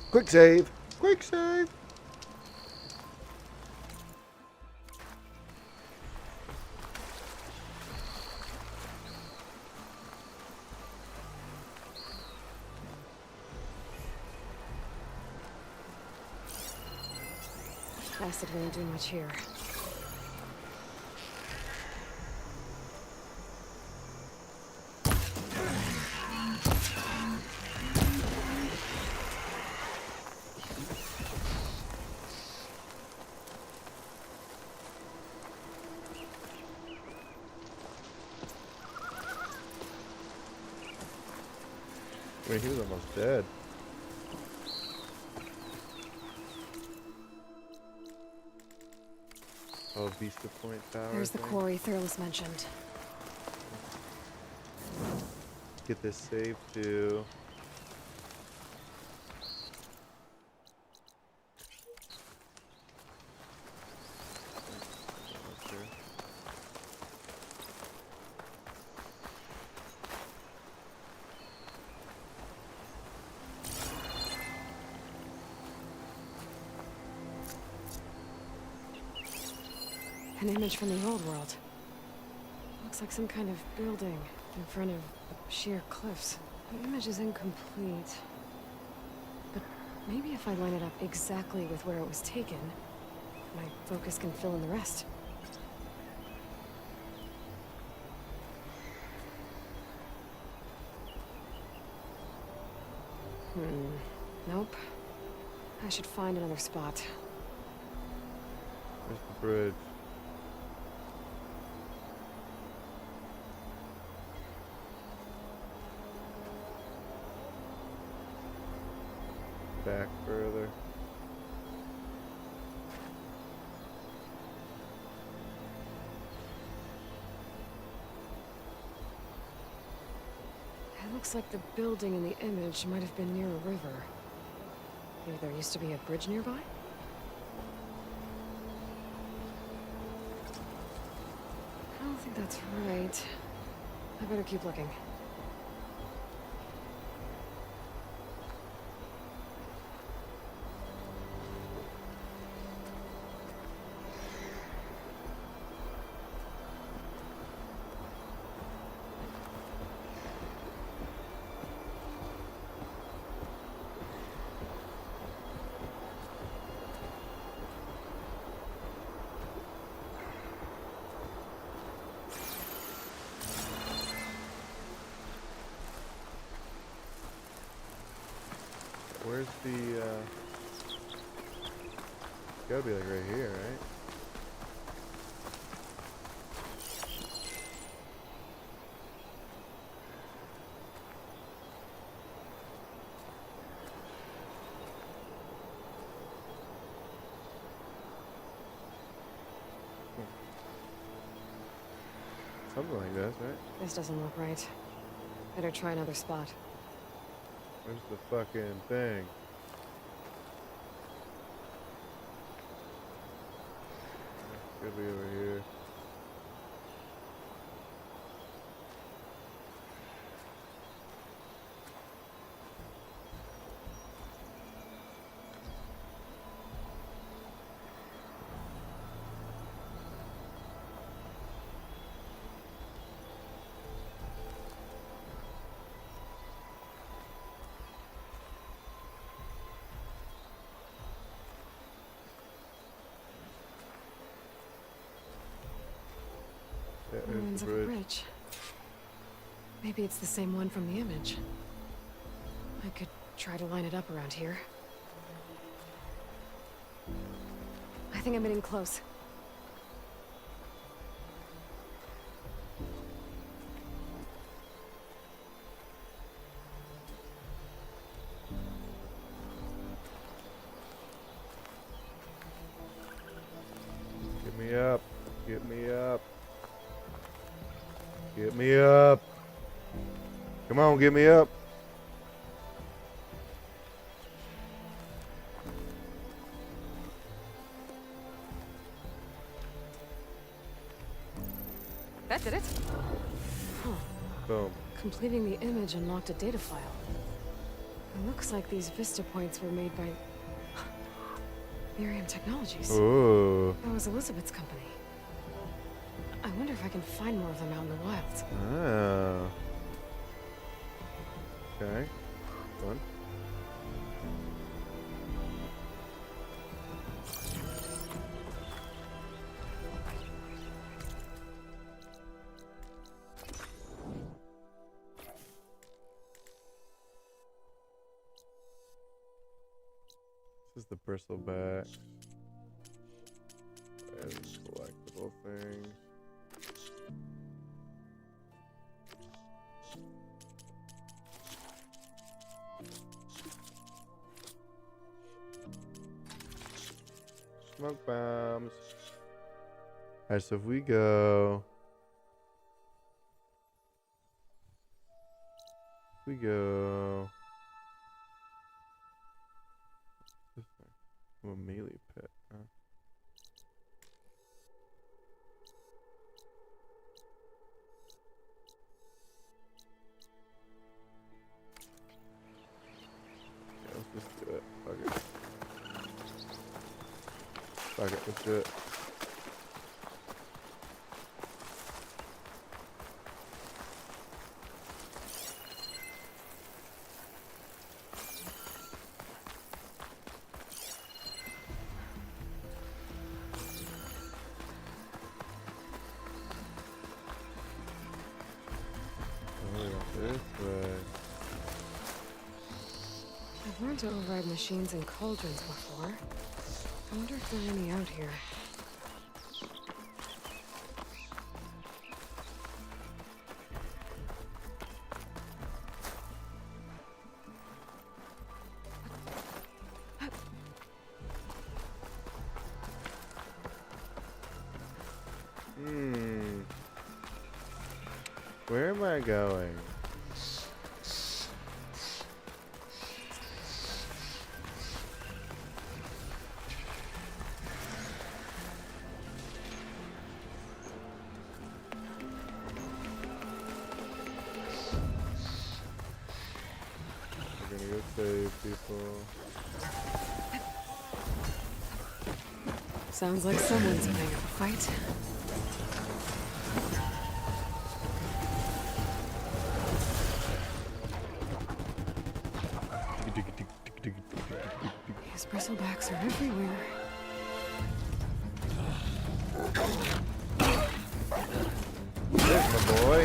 Quick save! Quick save! Acid won't do much here. I mean, he was almost dead. Oh, Vista Point Tower. There's the quarry Thurles mentioned. Get this save too. An image from the old world. Looks like some kind of building in front of sheer cliffs. The image is incomplete. But maybe if I line it up exactly with where it was taken, my focus can fill in the rest. Nope. I should find another spot. There's the bridge. Back further. It looks like the building in the image might have been near a river. Maybe there used to be a bridge nearby? I don't think that's right. I better keep looking. Where's the, gotta be like right here, right? Something like this, right? This doesn't look right. Better try another spot. Where's the fucking thing? Could be over here. Yeah, there's Ruins the of a bridge. bridge. Maybe it's the same one from the image. I could try to line it up around here. I think I'm getting close. Get me up. Get me up. Get me up. Come on, get me up. That did it. Huh. Boom. Completing the image unlocked a data file. It looks like these Vista points were made by Miriam Technologies. Ooh. That was Elizabeth's company. I wonder if I can find more of them out in the wild. Ah. Okay. Fun. This is the bristleback and collectible thing. Smoke bombs. Alright, so if we go. We go. This thing. Oh, a melee pit. Huh? Yeah, let's just do it. Fuck it. Fuck it, let's do it. I've learned to override machines and cauldrons before. I wonder if there are any out here. Where am I going? We're gonna go save people. Sounds like someone's putting up a fight. These bristlebacks are everywhere. There's my boy.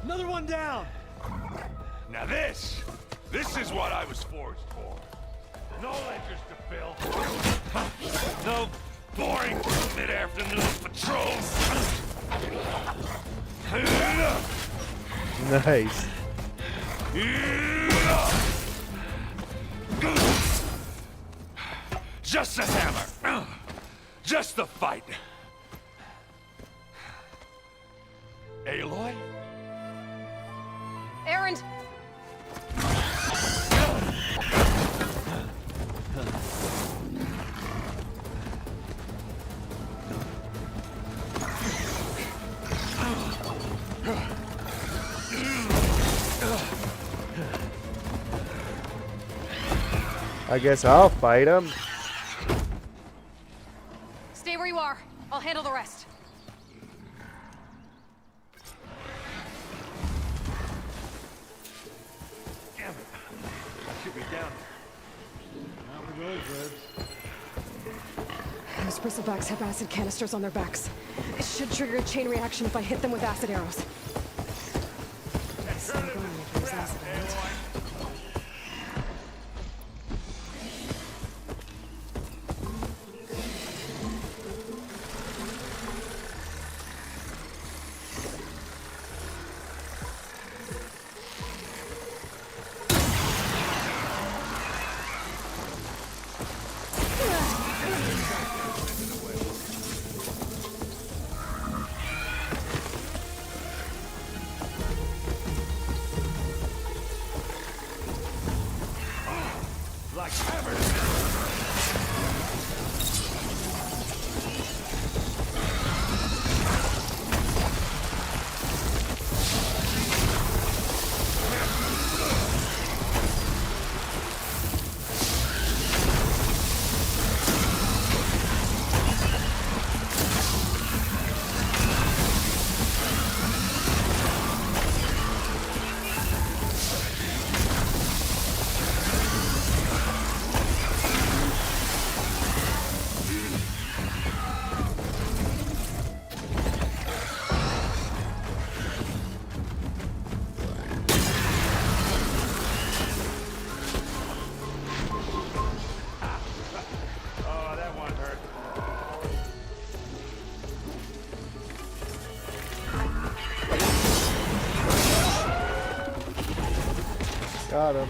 Another one down! Now this is what I was forged for. No ledgers to fill. No boring mid-afternoon patrols. Nice. Just a hammer. Just the fight. Aloy? Errand! I guess I'll fight him. Stay where you are. I'll handle the rest. Damn it. I should be down. Not with those ribs. Those bristlebacks have acid canisters on their backs. It should trigger a chain reaction if I hit them with acid arrows. Some gun maker's acid arrows. Got him.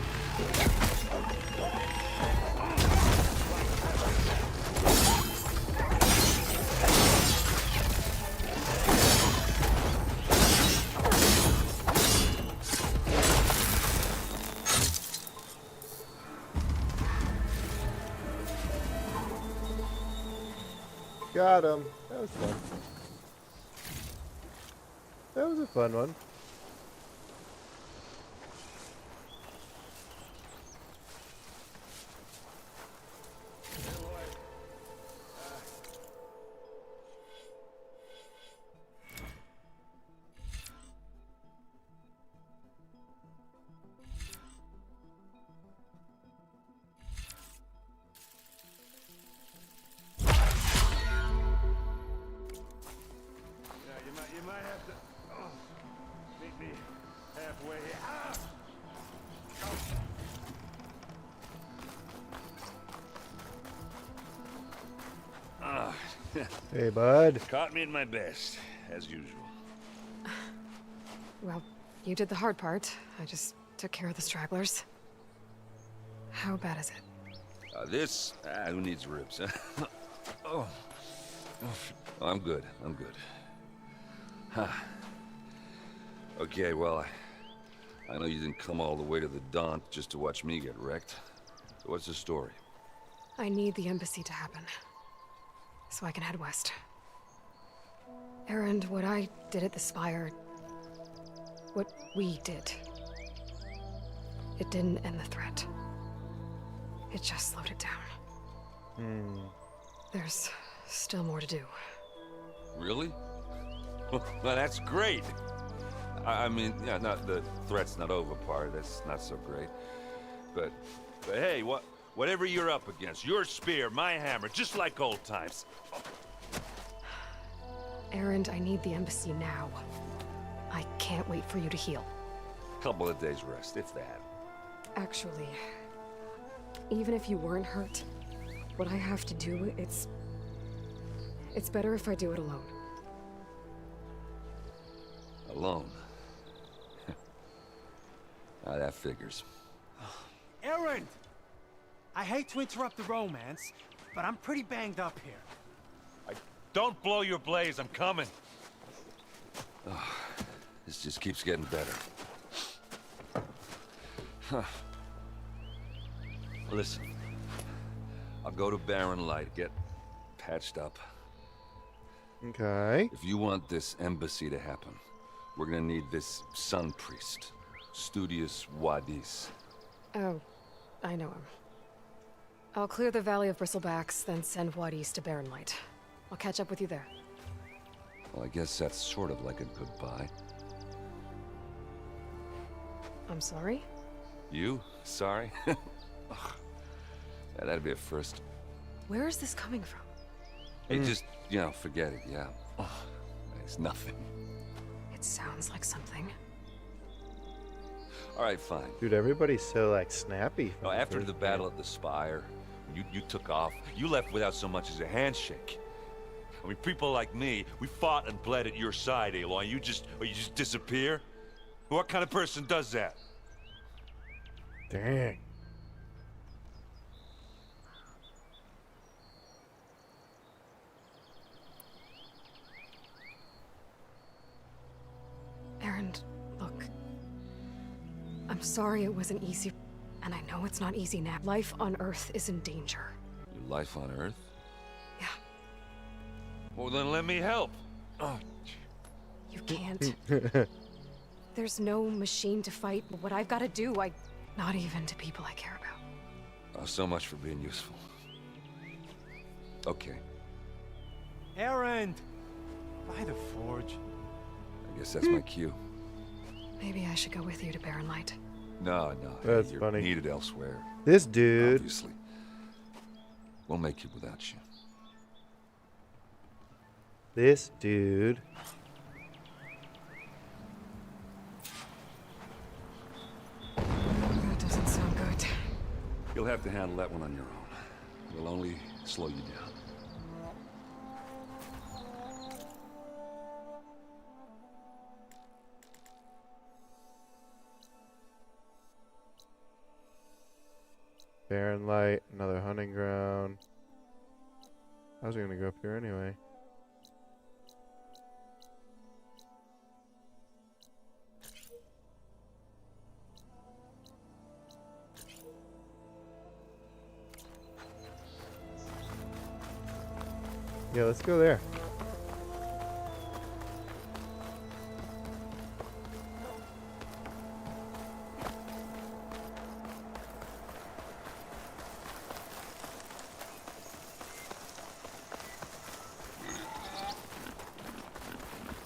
Got him. That was fun. That was a fun one. You might have to meet me halfway. Hey, bud. Caught me in my best, as usual. Well, you did the hard part. I just took care of the stragglers. How bad is it? Who needs ribs, huh? Oh. I'm good. I'm good. Huh. Okay, well, I know you didn't come all the way to the Daunt just to watch me get wrecked. So what's the story? I need the embassy to happen, so I can head west. Erend, what I did at the Spire... what we did... it didn't end the threat. It just slowed it down. There's still more to do. Really? Well, that's great. I mean, yeah, not the threat's not over part. That's not so great. But hey, whatever you're up against, your spear, my hammer, just like old times. Erend, I need the embassy now. I can't wait for you to heal. Couple of days rest, if that. Actually, even if you weren't hurt, what I have to do, it's better if I do it alone. Alone? Now that figures. Erend! I hate to interrupt the romance, but I'm pretty banged up here. Don't blow your blaze, I'm coming. Oh, this just keeps getting better. Huh. Listen, I'll go to Barren Light, get patched up. Okay. If you want this embassy to happen, we're gonna need this sun priest, Studious Wadis. Oh, I know him. I'll clear the Valley of Bristlebacks, then send Wadis to Barren Light. I'll catch up with you there. Well, I guess that's sort of like a goodbye. I'm sorry? You? Sorry? Ugh. Yeah, that'd be a first. Where is this coming from? Hey, just, forget it, yeah. Ugh. It's nothing. It sounds like something. All right, fine. Dude, everybody's so, like, snappy. No, after the battle at the Spire, you took off. You left without so much as a handshake. I mean, people like me, we fought and bled at your side, Aloy. You just disappear? What kind of person does that? Dang. Erend, look. I'm sorry it wasn't easy, and I know it's not easy now. Life on Earth is in danger. Your life on Earth? Yeah. Well, then let me help. Oh. You can't. There's no machine to fight. What I've got to do, not even to people I care about. Oh, so much for being useful. Okay. Erend! By the forge. I guess that's my cue. Maybe I should go with you to Barren Light. No. That's You're funny. needed elsewhere. This dude. Obviously. We'll make it without you. This dude. That doesn't sound good. You'll have to handle that one on your own. It'll only slow you down. Barren light, another hunting ground. I was gonna go up here anyway. Yeah, let's go there.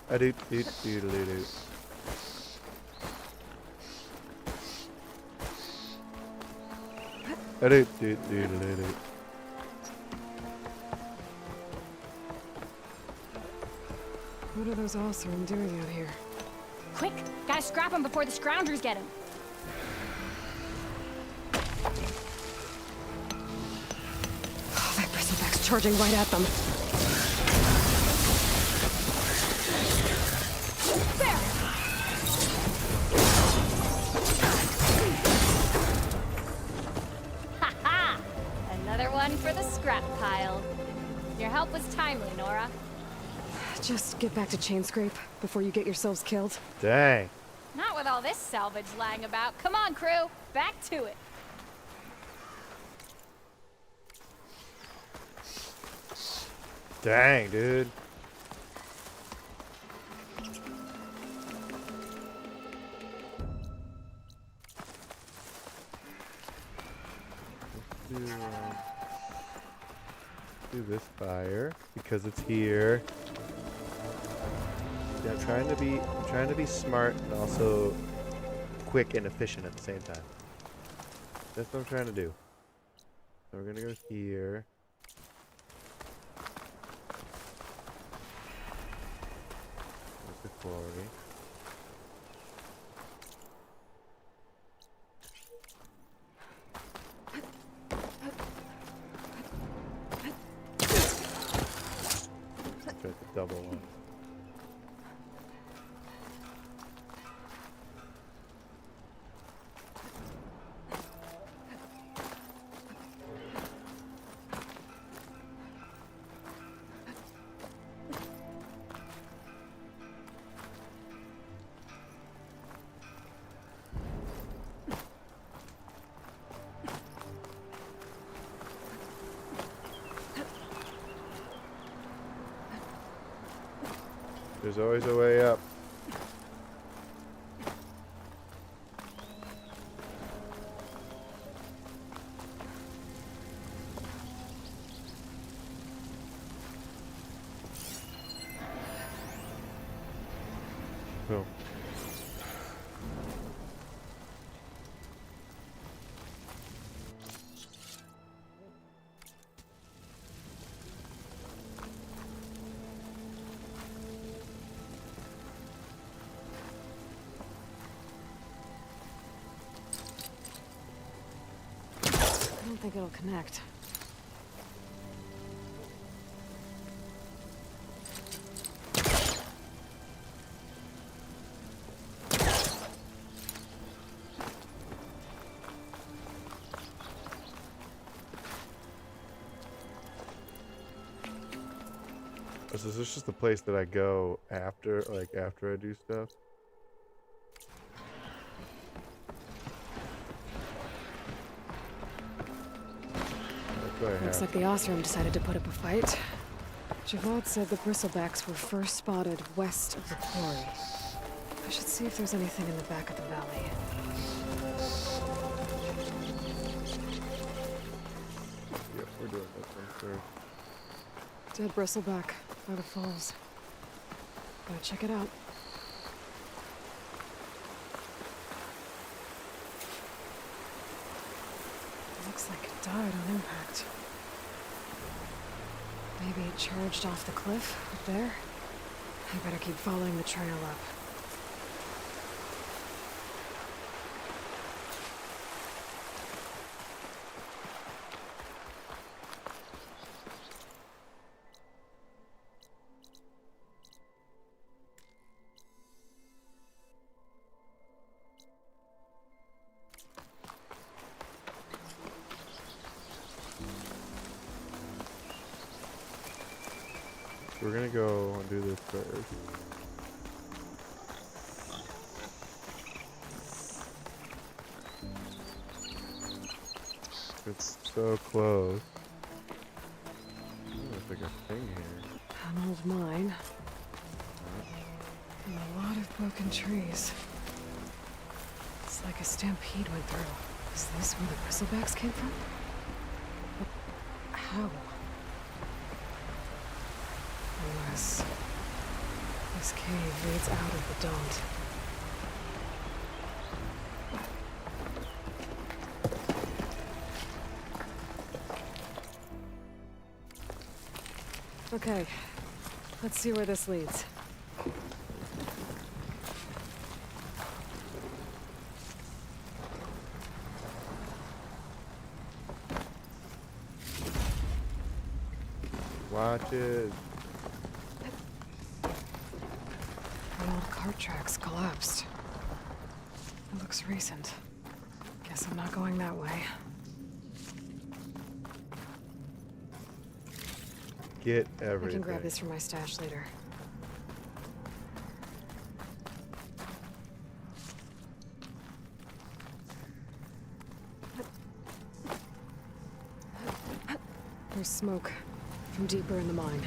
A doot doot doodle doot. A doot doot doodle doot. What are those Osram doing out here? Quick! Gotta scrap him before the scroungers get him. Oh, that bristleback's charging right at them. There! Ha-ha! Another one for the scrap pile. Your help was timely, Nora. Just get back to Chainscrape before you get yourselves killed. Dang. Not with all this salvage lying about. Come on, crew. Back to it. Dang, dude. Do this fire because it's here. Yeah, I'm trying to be smart and also quick and efficient at the same time. That's what I'm trying to do. So we're gonna go here. There's the quarry. Try the double one. There's always a way up. Boom. I don't think it'll connect. So is this just the place that I go after, after I do stuff? Looks like the Osram decided to put up a fight. Javad said the bristlebacks were first spotted west of the quarry. I should see if there's anything in the back of the valley. Yep, we're doing this one first. Dead bristleback by the falls. Gotta check it out. Looks like it died on impact. Maybe it charged off the cliff up there. I better keep following the trail up. we're gonna go and do this first. It's so close. Oh, there's like a thing here. An old mine. And a lot of broken trees. It's like a stampede went through. Is this where the bristlebacks came from? But how? Unless this cave leads out of the Daunt. Okay, let's see where this leads. Watch it. The old cart tracks collapsed. It looks recent. Guess I'm not going that way. Get I everything. can grab this from my stash later. There's smoke from deeper in the mine.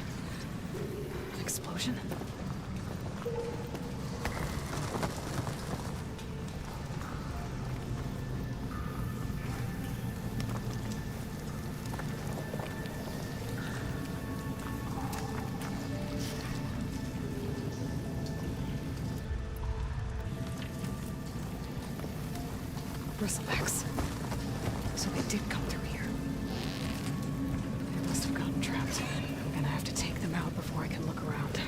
An explosion? Bristlebacks. So they did come through here. They must have gotten trapped. I'm gonna have to take them out before I can look around.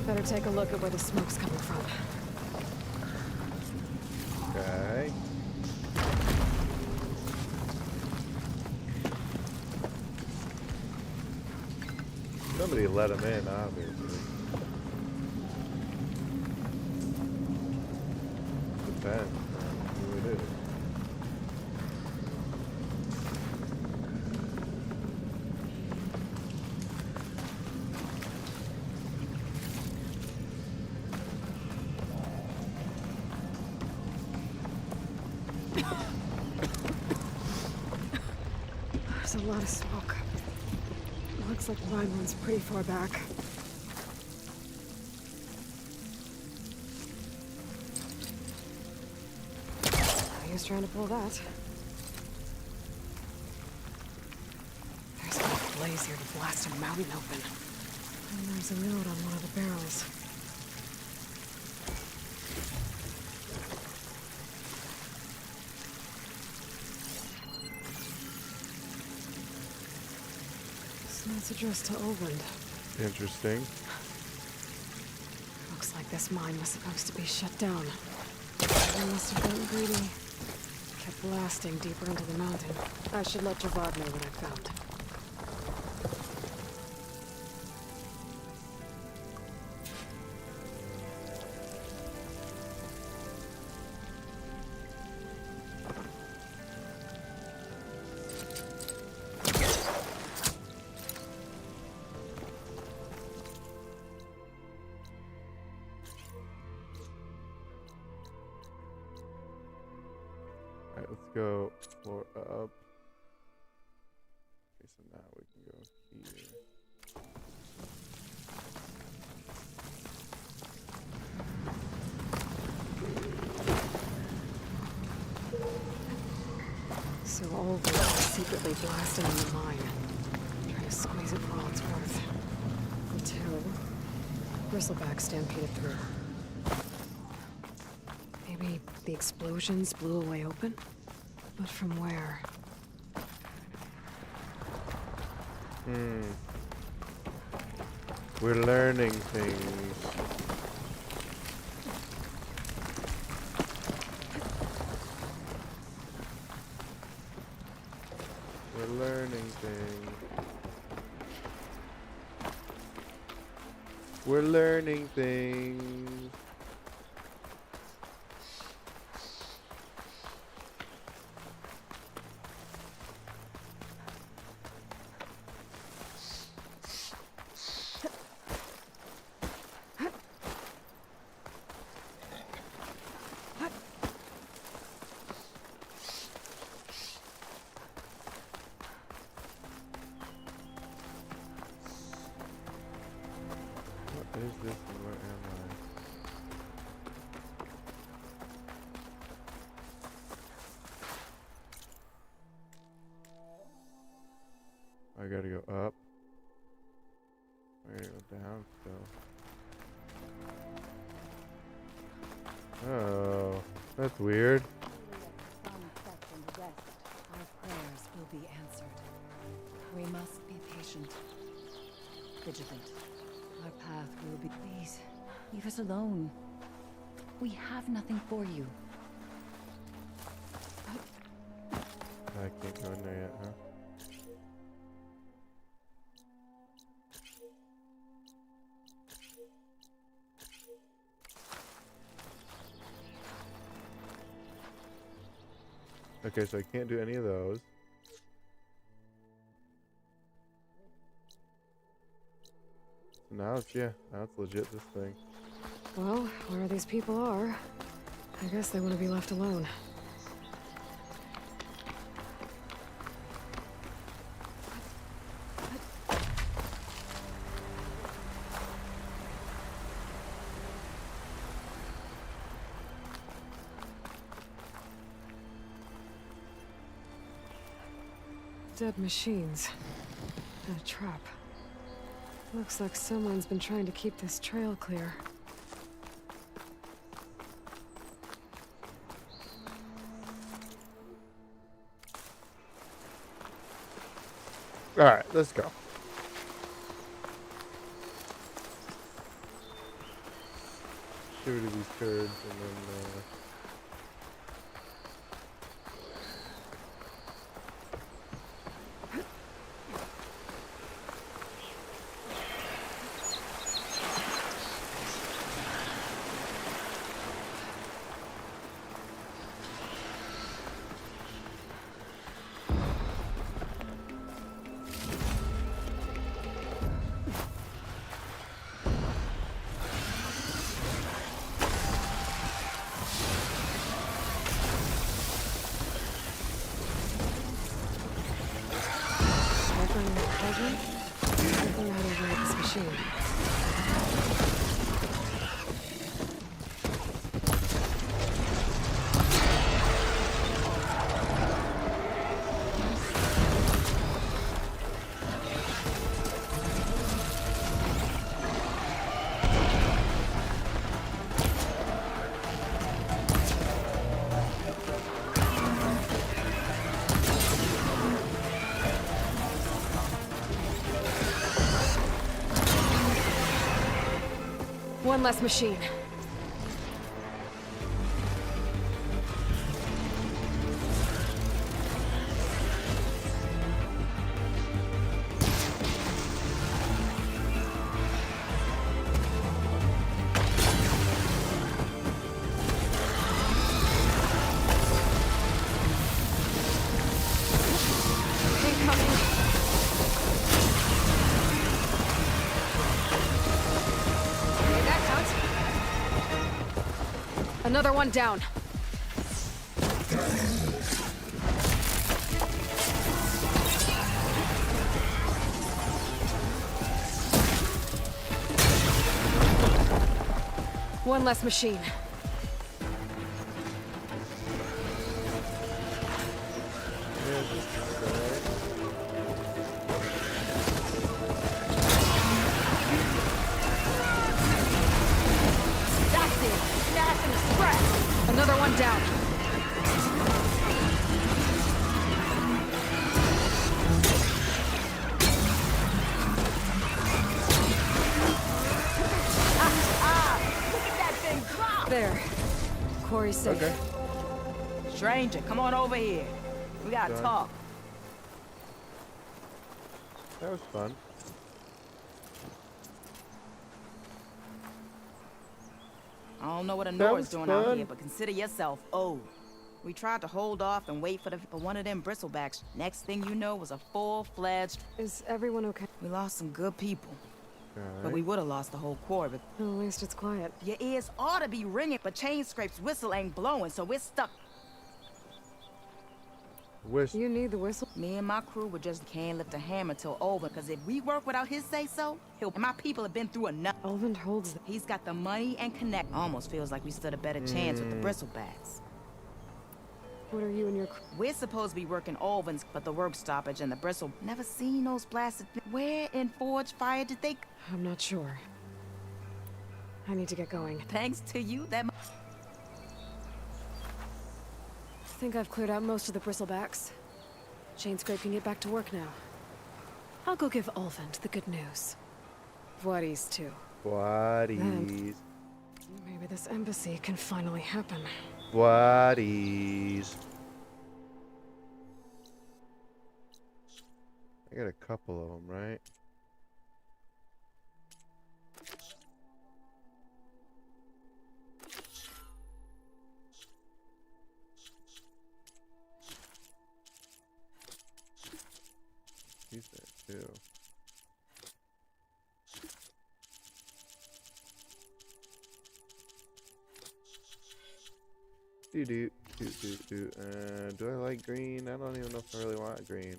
Better take a look at where the smoke's coming from. Okay. Somebody let him in, obviously. Depends on who it is. There's a lot of smoke. It looks like the mine runs pretty far back. No use trying to pull that. There's enough blaze here to blast a mountain open. And there's a note on one of the barrels. It's addressed to Oland. Interesting. Looks like this mine was supposed to be shut down. They must have gotten greedy. Kept blasting deeper into the mountain. I should let Javad know what I found. Alright, let's go floor up. Okay, so now we can go here. So Oland was secretly blasting in the mine, trying to squeeze it for all it's worth. Until Bristleback stampeded through. Maybe Maybe the explosions blew a way open? But from where? We're learning things. We're learning things. We're learning things. What is this and where am I? I gotta go up. I gotta go down still. Oh, that's weird. Our prayers will be answered. We must be patient, vigilant. Our path will be... Please, leave us alone. We have nothing for you. I can't go in there yet, huh? Okay, so I can't do any of those. Now it's, yeah, now it's legit this thing. Well, where these people are, I guess they want to be left alone. Dead machines. And a trap. Looks like someone's been trying to keep this trail clear. Alright, let's go. Get rid of these turds and then One less machine. Another one down. One less machine. Another one down. Look at that thing drop! There. Quarry's safe. Okay. Stranger, come on over here. We gotta Done. talk. That was fun. I don't know what a That Nora's was doing out fun. here, but consider yourself old. We tried to hold off and wait for one of them bristlebacks. Next thing you know was a full-fledged... Is everyone okay? We lost some good people. But Alright. we would have lost the whole quarry, but... At least it's quiet. Your ears ought to be ringing, but Chain Scrape's whistle ain't blowing, so we're stuck. You need the whistle? Me and my crew would just can't lift a hammer till over, because if we work without his say-so, my people have been through enough. Elvin holds them. He's got the money and connect. Almost feels like we stood a better chance with the bristlebacks. What are you and your crew? We're supposed to be working Olvin's, but the work stoppage and the bristle... Never seen those blasted... Where in Forge Fire did they... I'm not sure. I need to get going. Thanks to you, that... I think I've cleared out most of the bristlebacks. Chain Scrape can get back to work now. I'll go give Ulvund the good news. Vladis too. Vladis. And maybe this embassy can finally happen. Vladis. I got a couple of them, right? He's there too. Do I like green? I don't even know if I really want green.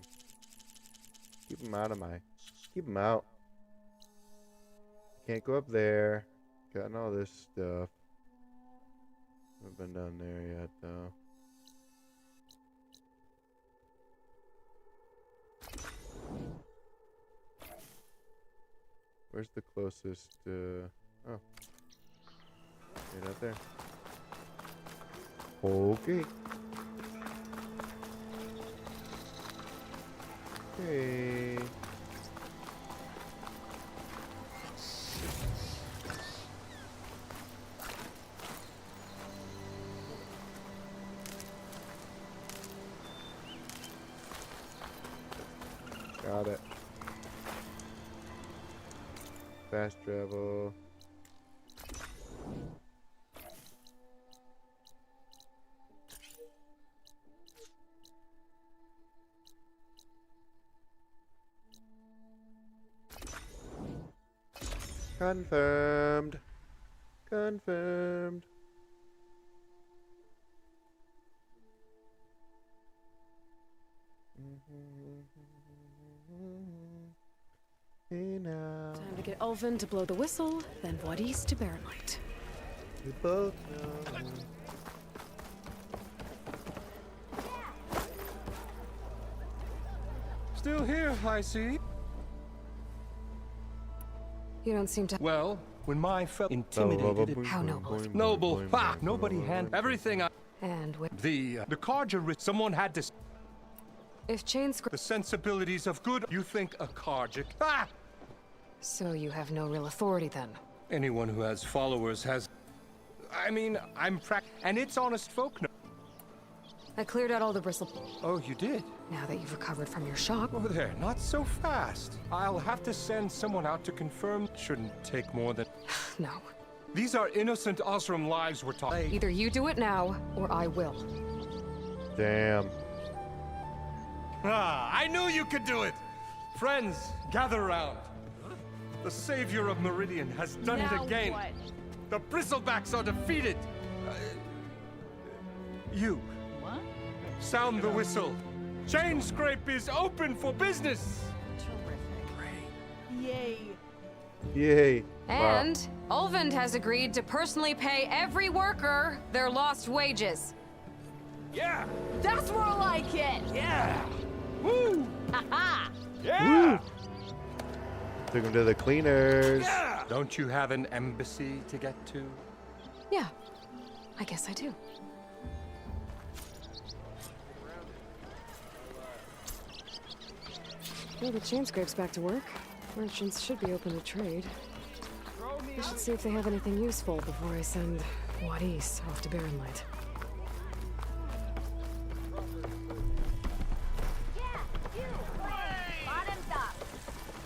Keep them out of my. Keep them out. Can't go up there. Gotten all this stuff. Haven't been down there yet though. Where's the closest? Oh, right out there. Okay. Hey. Got it. Fast travel. Confirmed. Confirmed. Hey now. Time to get Ulvund to blow the whistle, then Vladis to bear light. We both know. Still here, I see. You don't seem to. Well, when my intimidated. How noble. Noble. Ha! Nobody hand everything. And with The Carja. Someone had to. if Chain Scrape. The sensibilities of good. You think a Carja? Ah! So you have no real authority then. Anyone who has followers has. I mean, and it's honest folk. I cleared out all the bristle. Oh, you did? Now that you've recovered from your shock. Oh, there, not so fast. I'll have to send someone out to confirm. Shouldn't take more than. No. These are innocent Osram lives we're talking. Either you do it now, or I will. Damn. Ah, I knew you could do it! Friends, gather round. The savior of Meridian has done it again. What? The bristlebacks are defeated. You. What? Sound the whistle. Chain Scrape is open for business. Yay. Yay. And Ulvund has agreed to personally pay every worker their lost wages. Yeah! That's more like it! Yeah! Woo! Ha-ha! Yeah! Woo. Took him to the cleaners. Yeah! Don't you have an embassy to get to? Yeah. I guess I do. Well, the chain scrape's back to work. Merchants should be open to trade. I should see if they have anything useful before I send Wadis off to Barren Light. Bottoms up.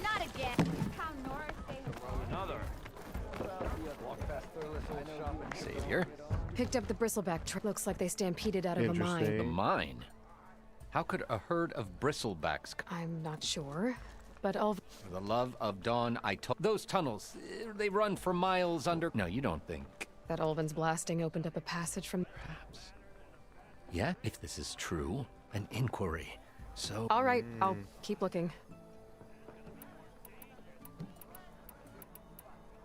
Not again. How Nora Another. Savior? Picked up the bristleback truck. Looks like they stampeded out of a mine. The mine? How could a herd of bristlebacks I'm not sure, but I'll... For the love of Dawn, I told... Those tunnels, they run for miles under... No, you don't think... That Ulvin's blasting opened up a passage from... Perhaps. Yeah? If this is true, an inquiry. So... All right, I'll keep looking.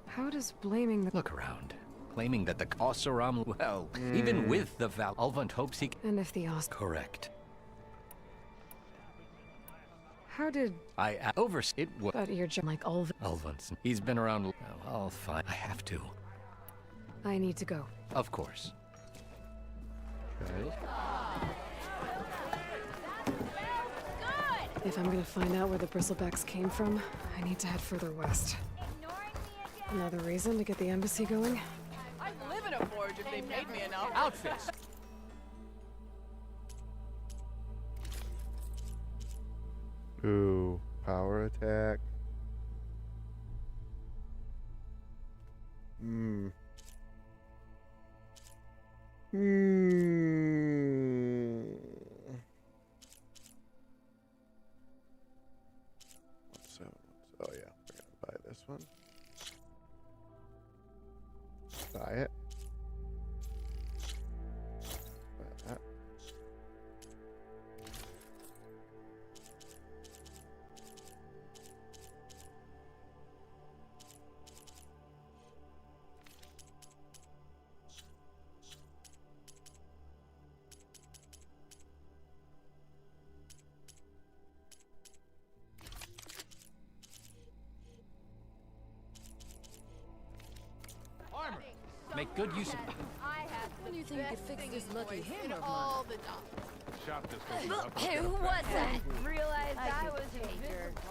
How does blaming the... Look around. Claiming that the Oseram... Well, even with the Val... Ulvund hopes he... And if the Os... Correct. How did... I it was... But you're just like Ulvin. Ulvund. He's been around... Well, I'll find... I have to. I need to go. Of course. Okay. If I'm gonna find out where the bristlebacks came from, I need to head further west. Another reason to get the embassy going? I'd live in a forge if they paid me enough. Outfits. Ooh, power attack. So, oh yeah, we're gonna buy this one. Buy it. Buy that. Make good use of it. When do you think you could fix this lucky hammer of All mine? the time. Shop this will be up. Who was that? Realized I was invisible.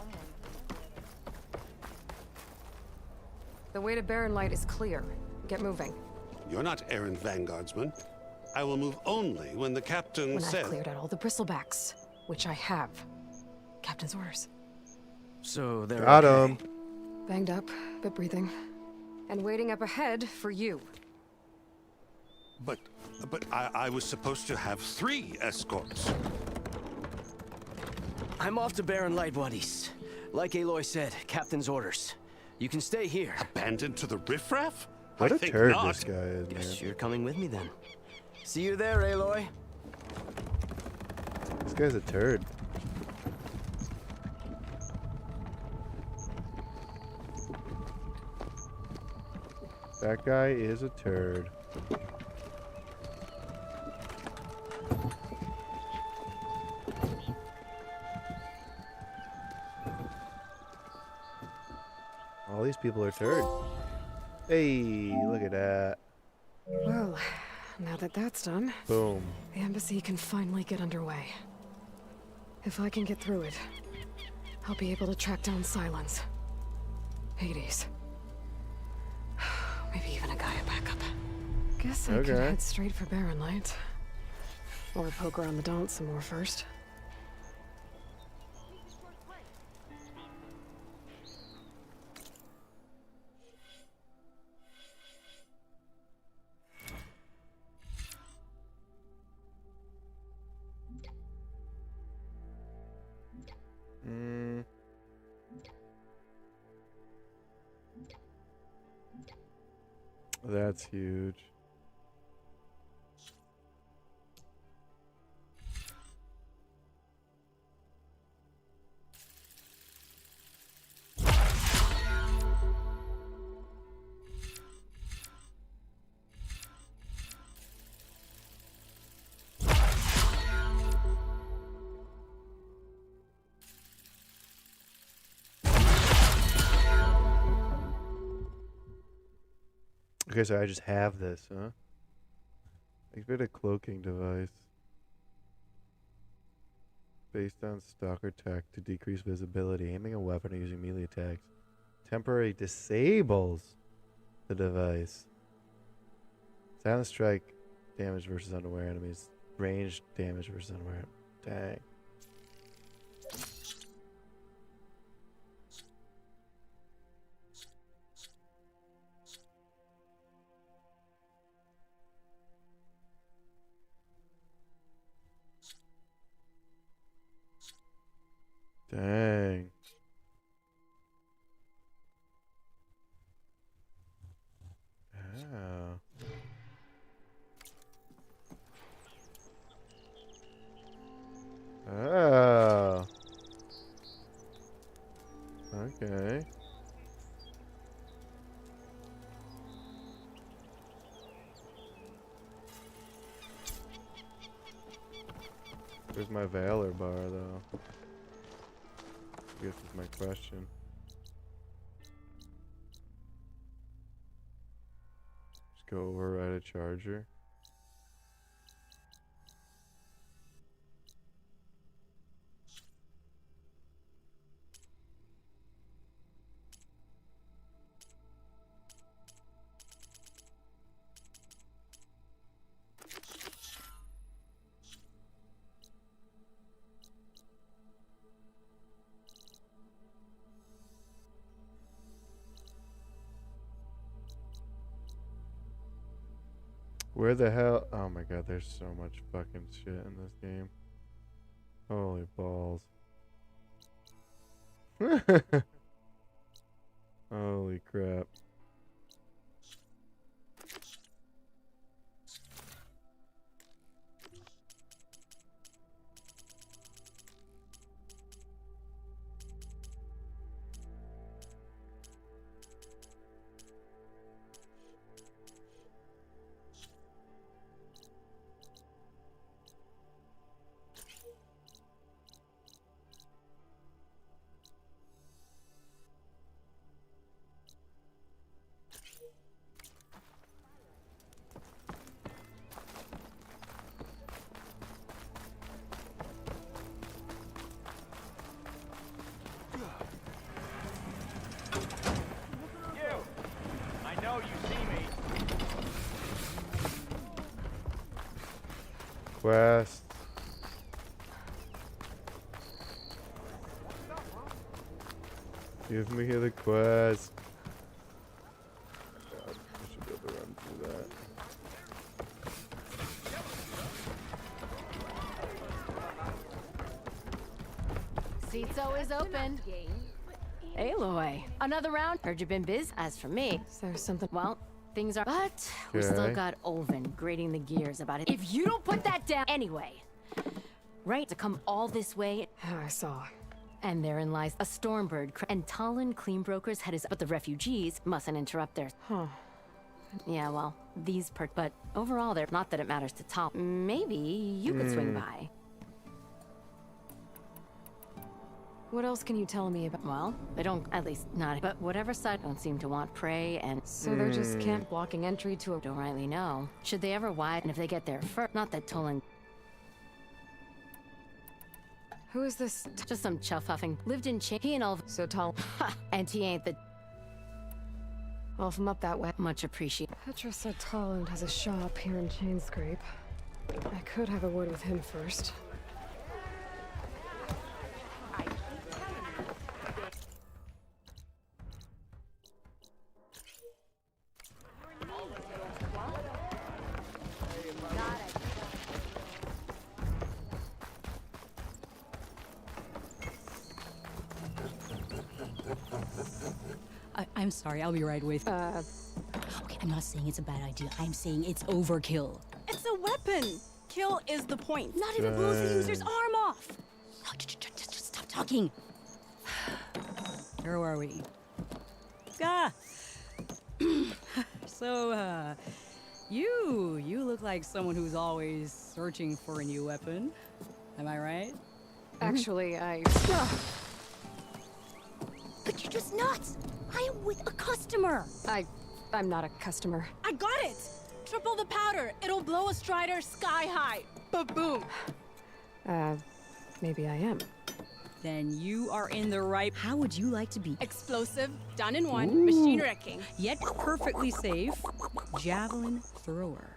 The way to Barren Light is clear. Get moving. You're not errant vanguardsman. I will move only when the captain When says... I've cleared out all the bristlebacks, which I have. Captain's orders. So they're Got okay. him. Banged up, but breathing. And waiting up ahead for you. But I was supposed to have 3 escorts. I'm off to Barren Light, Wadis. Like Aloy said, captain's orders. You can stay here. Abandoned to the riffraff? What I a think turd not. this guy is, man. Guess you're coming with me then. See you there, Aloy. This guy's a turd. That guy is a turd. All these people are turds. Hey, look at that. Well, now that that's done, Boom. the embassy can finally get underway. If I can get through it, I'll be able to track down Silence. Hades. Maybe even a Gaia backup. Guess I could Okay. head straight for Barren Light. Or poke around the Daunt some more first. That's huge. Okay, so I just have this, huh? Activate a cloaking device. Based on stalker tech to decrease visibility. Aiming a weapon or using melee attacks. Temporary disables the device. Silent strike damage versus unaware enemies. Range damage versus unaware. Dang. Dang. Oh. Oh. Okay. Where's my Valor bar, though? I guess is my question. Just go override a charger. Where the hell? Oh my god, there's so much fucking shit in this game. Holy balls. Holy crap. Quest. Give me the quest. God, I should be able to run through that. Seat's always open. Aloy, another round? Heard you've been busy. As for me, is there something? Well, things are. But we still Okay. got Olvin grating the gears about it. If you don't put that down anyway, right? To come all this way. I saw. And therein lies a Stormbird. And Talon Cleanbrokers had his. But the refugees mustn't interrupt theirs. Huh. Yeah, well, these but overall, they're not that it matters to Talon. Maybe you could swing by. What else can you tell me about? Well, they don't, at least not. But whatever side don't seem to want prey, and so they're just camp blocking entry to a. Don't rightly know. Should they ever widen if they get there first? Not that Tolan. Who is this? Just some chuff huffing. Lived in he and all. So tall. And he ain't the. Well, if I'm up that way, much appreciated. Petra said Talland has a shop here in Chainscrape. I could have a word with him first. I'm sorry, I'll be right with you. Okay, I'm not saying it's a bad idea. I'm saying it's overkill. It's a weapon. Kill is the point. Not if it blows the user's arm off. No, just stop talking. Where are we? Ah! So, you look like someone who's always searching for a new weapon. Am I right? Actually, I... But you're just nuts! I am with a customer! I'm not a customer. I got it. triple the powder. It'll blow a Strider sky high. Ba-boom. Maybe I am. Then you are in the right. How would you like to be? Explosive, done in one, machine wrecking. Yet perfectly safe, javelin thrower.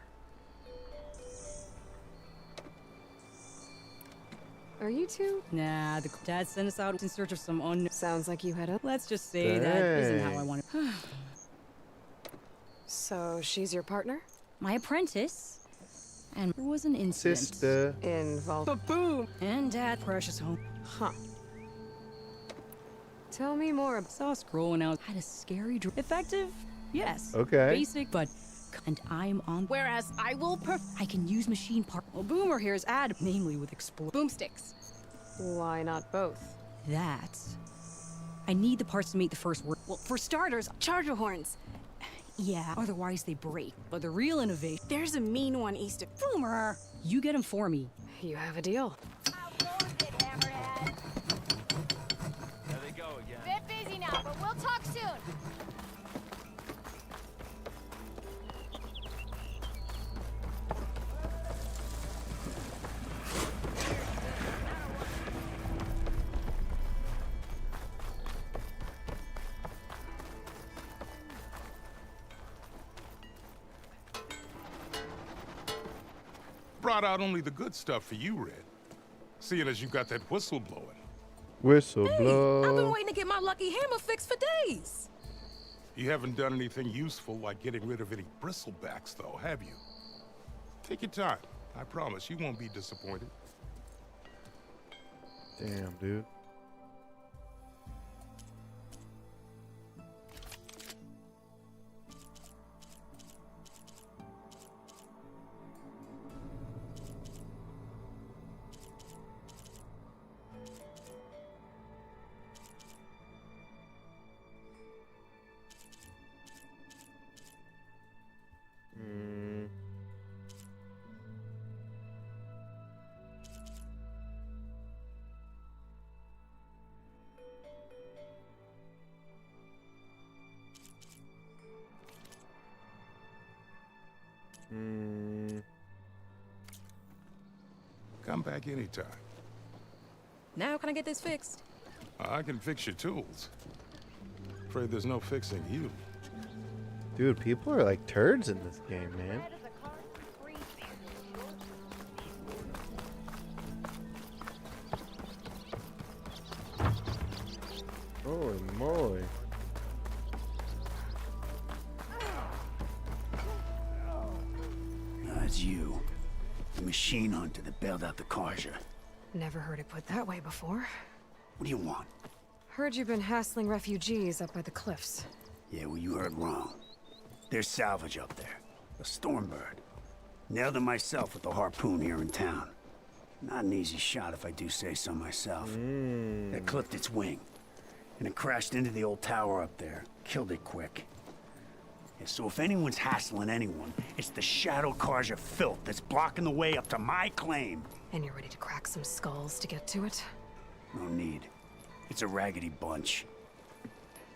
Are you two? Nah, the dad sent us out in search of some unknown. Sounds like you had a. Let's just say that isn't how I want it. So she's your partner? My apprentice. And there was an incident. Sister. Involved. Ba-boom! And Dad, precious home. Huh. Tell me more. Saw us growing out. Had a scary dream. Effective? Yes. Okay. Basic, but. And I'm on. Whereas I will I can use machine part. Well, Boomer here is add, namely with boomsticks. Why not both? That. I need the parts to make the first word. Well, for starters, charger horns. Yeah, otherwise they break. But the real innovation. There's a mean one east of Boomer! You get him for me. You have a deal. There they go again. Bit busy now, but we'll talk soon. Brought out only the good stuff for you, Red. Seeing as you got that whistle blowing. Whistle I've blow. been waiting to get my lucky hammer fixed for days. You haven't done anything useful like getting rid of any bristlebacks, though, have you? Take your time. I promise you won't be disappointed. Damn, dude. Come back anytime. Now can I get this fixed? I can fix your tools. Afraid there's no fixing you. Dude, people are like turds in this game, man. Holy moly. It's you. The machine hunter that bailed out the Karja. Never heard it put that way before. What do you want? Heard you've been hassling refugees up by the cliffs. Yeah, well, you heard wrong. There's salvage up there. A Stormbird. Nailed him myself with a harpoon here in town. Not an easy shot if I do say so myself. It clipped its wing. And it crashed into the old tower up there. Killed it quick. Yeah, so if anyone's hassling anyone, it's the Shadow Karja filth that's blocking the way up to my claim. And you're ready to crack some skulls to get to it? No need. It's a raggedy bunch.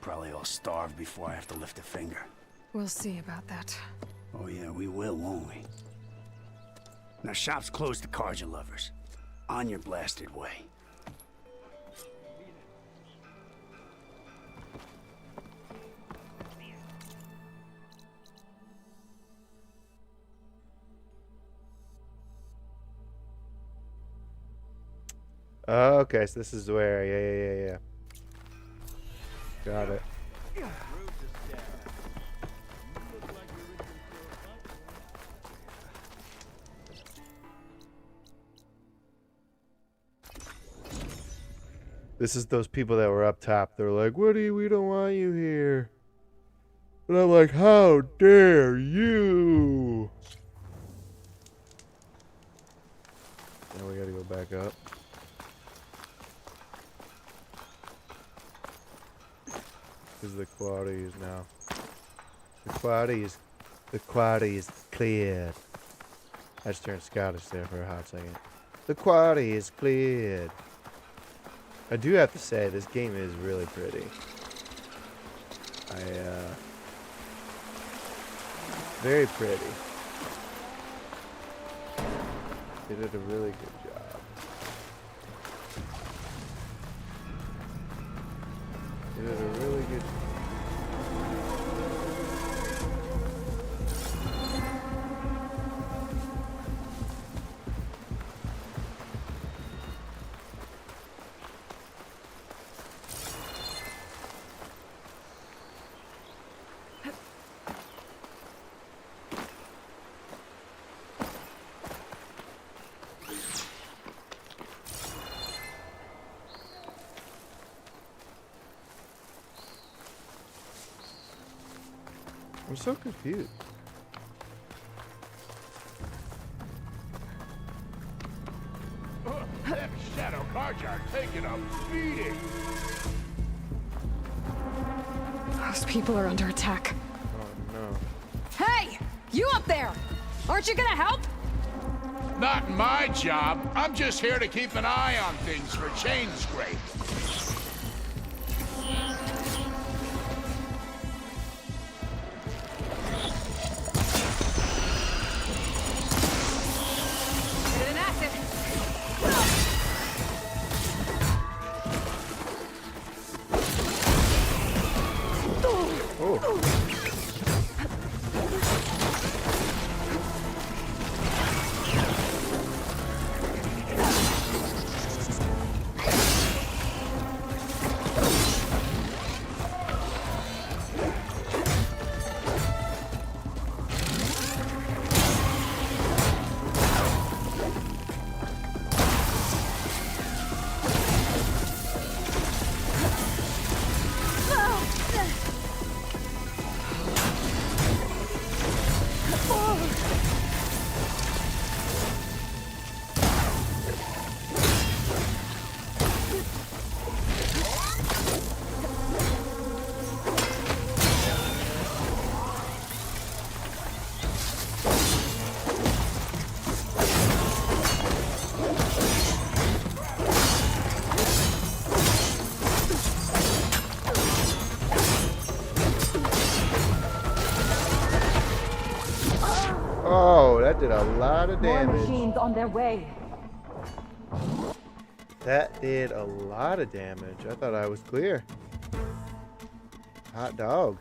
Probably all starved before I have to lift a finger. We'll see about that. Oh yeah, we will, won't we? Now shop's closed to Karja lovers. On your blasted way. Oh, okay, so this is where, yeah. Got it. This is those people that were up top. They're like, Woody, we don't want you here. And I'm like, how dare you? Now we gotta go back up. Because the quality is now. The quality is cleared. I just turned Scottish there for a hot second. The quality is cleared. I do have to say, this game is really pretty. Very pretty. They did a really good job. They did a really good job. I'm so confused. Them shadow cards are taking a beating. Those people are under attack. Oh no. Hey! You up there! Aren't you gonna help? Not my job. I'm just here to keep an eye on things for chain scrape. Hit an acid. Oh. Oh, that did a lot of damage. More machines on their way. That did a lot of damage. I thought I was clear. Hot dog.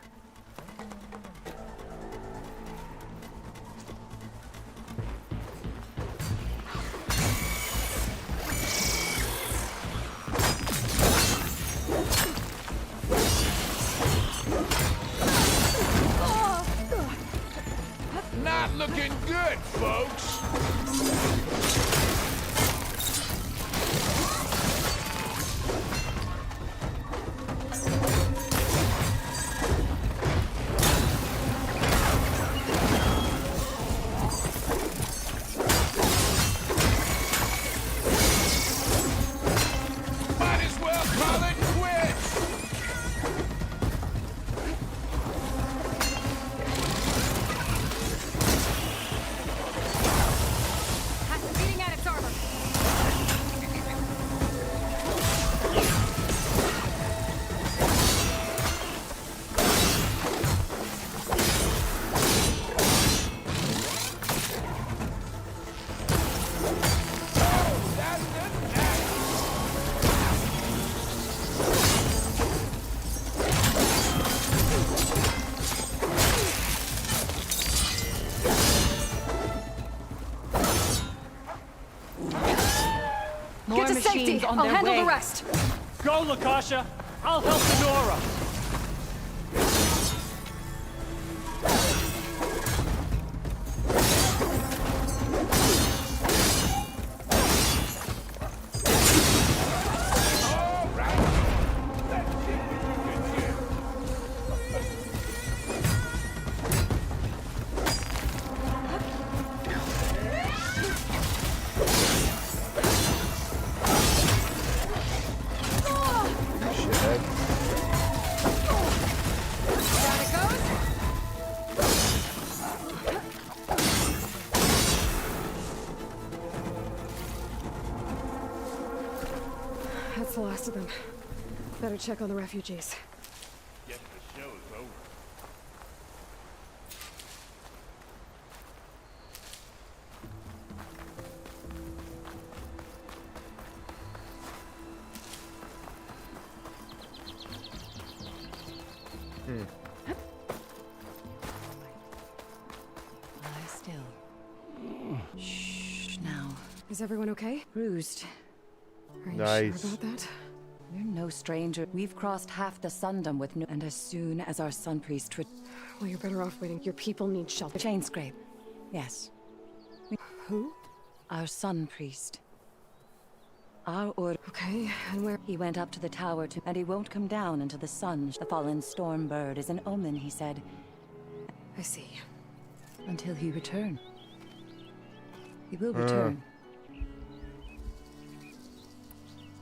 Not looking good, folks. Might as well call it quits. Beating at its armor. More Get to safety. machines on I'll their handle way. the rest. Go, Lakasha. I'll help Sonora. That's the last of them. Better check on the refugees. Guess the show's over. still. Shh, now. Is everyone okay? Bruised. Are you Nice. sure about that? We're no stranger. We've crossed half the Sundom with no... And as soon as our sun priest would... Well, you're better off waiting. Your people need shelter. Chain scrape. Yes. Who? Our sun priest. Our order... Okay, and where... He went up to the tower to... And he won't come down until the sun... The fallen storm bird is an omen, he said. I see. Until he return. He will return.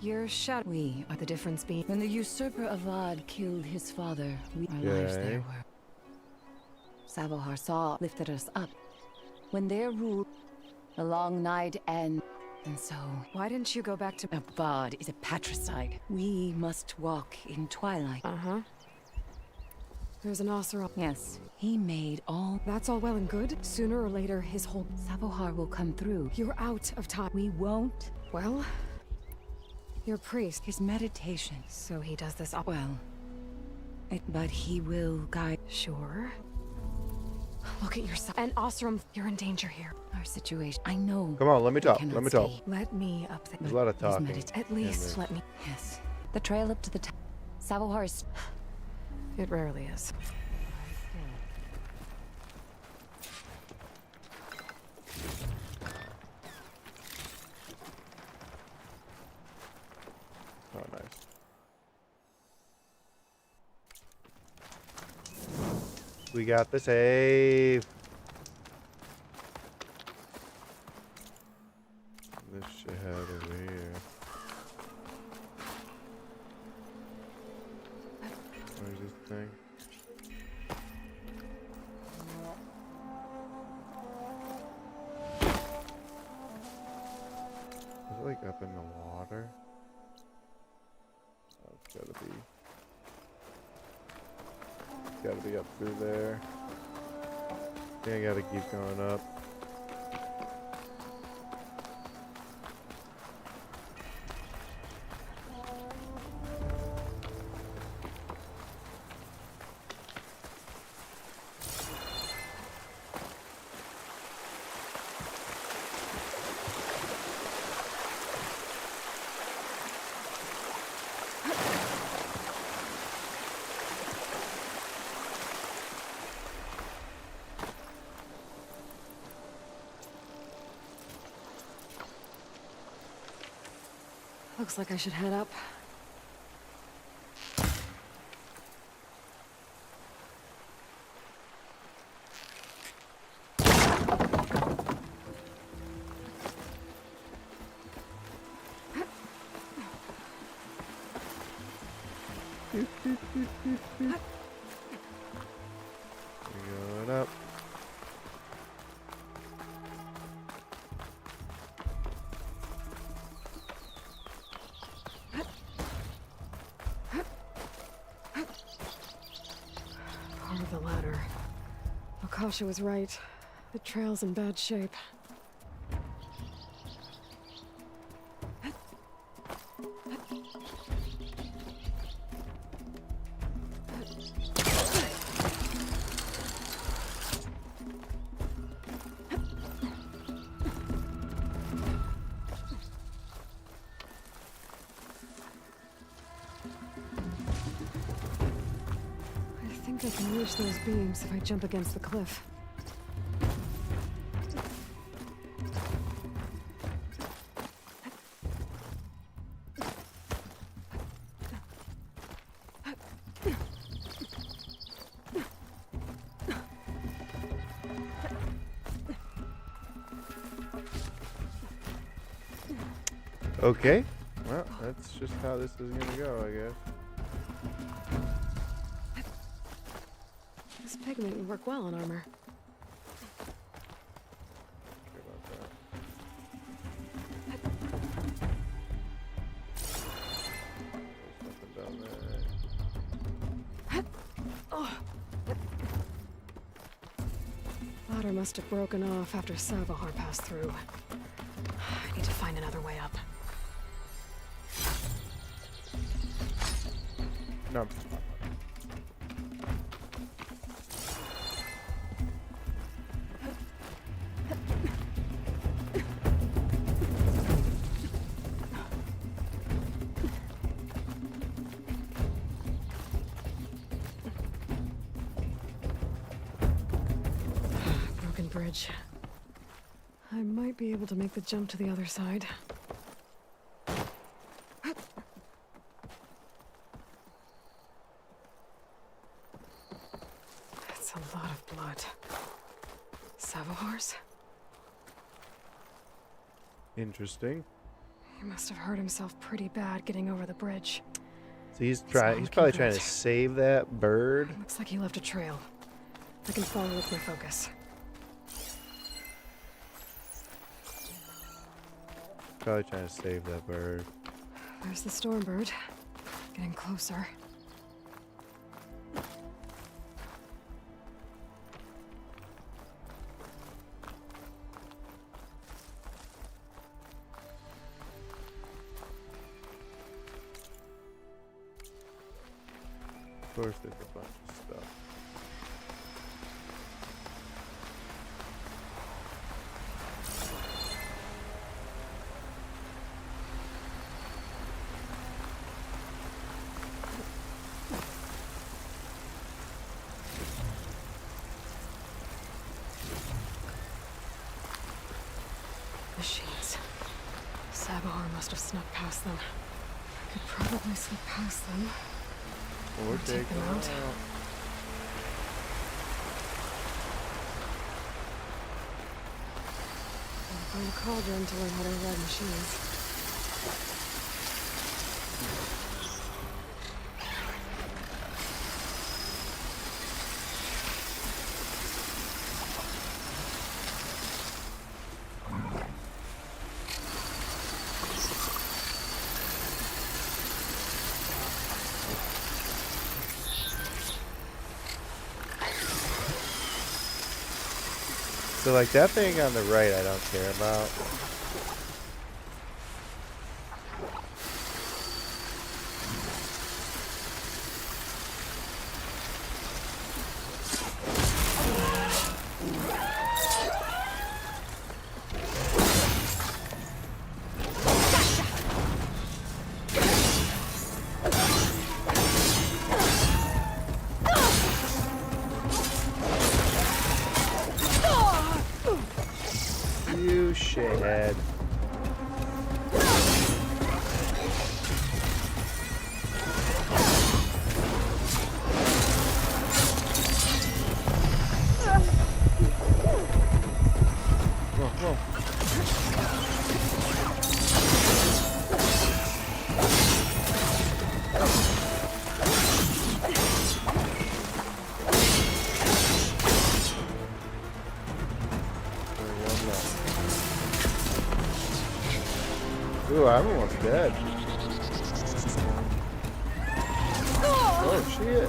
Your shadow. We are the difference being. When the usurper Avad killed his father, our lives there were. Savohar saw lifted us up. When their rule, the long night and so. Why didn't you go back to? Avad is a patricide. We must walk in twilight. There's an Oseram. Yes, he made all. That's all well and good. Sooner or later, his whole Savohar will come through. You're out of time. We won't. Well. Your priest. His meditation. So he does this all. Well, but he will guide. Sure. Look at yourself. And Osram, you're in danger here. Our situation. I know. Come on, let me talk. Let me talk. Let me up there. There's a lot of talking. At least let me. Yes. The trail up to the Savohar is. It rarely is. Oh, nice. We got the save. This shit over here. Where's this thing? Is it like up in the water? Oh, it's gotta be up through there. I think I gotta keep going up. Looks like I should head up. We're going up. Part of the ladder. Akasha was right. The trail's in bad shape. I think I can reach those beams if I jump against the cliff. Okay. Well, that's just how this is gonna go, I guess. This pigment would work well on armor. Sorry about that. There's something down there. Ladder must have broken off after Savohar passed through. I need to find another way up. No. bridge. I might be able to make the jump to the other side. That's a lot of blood. Savohars? Interesting. He must have hurt himself pretty bad getting over the bridge. So he's probably trying to save that bird. Looks like he left a trail. I can follow with my focus. Probably trying to save that bird. There's the storm bird. Getting closer. Of course, there's a bunch of stuff. Machines. Sabahar must have snuck past them. I could probably slip past them. Or take them out. I'll find a cauldron to learn how to ride machines. So like that thing on the right I don't care about. You shithead. Whoa, whoa. Ooh, I'm almost dead. Oh shit.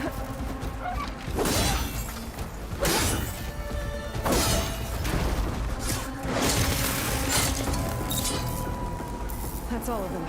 That's all of them.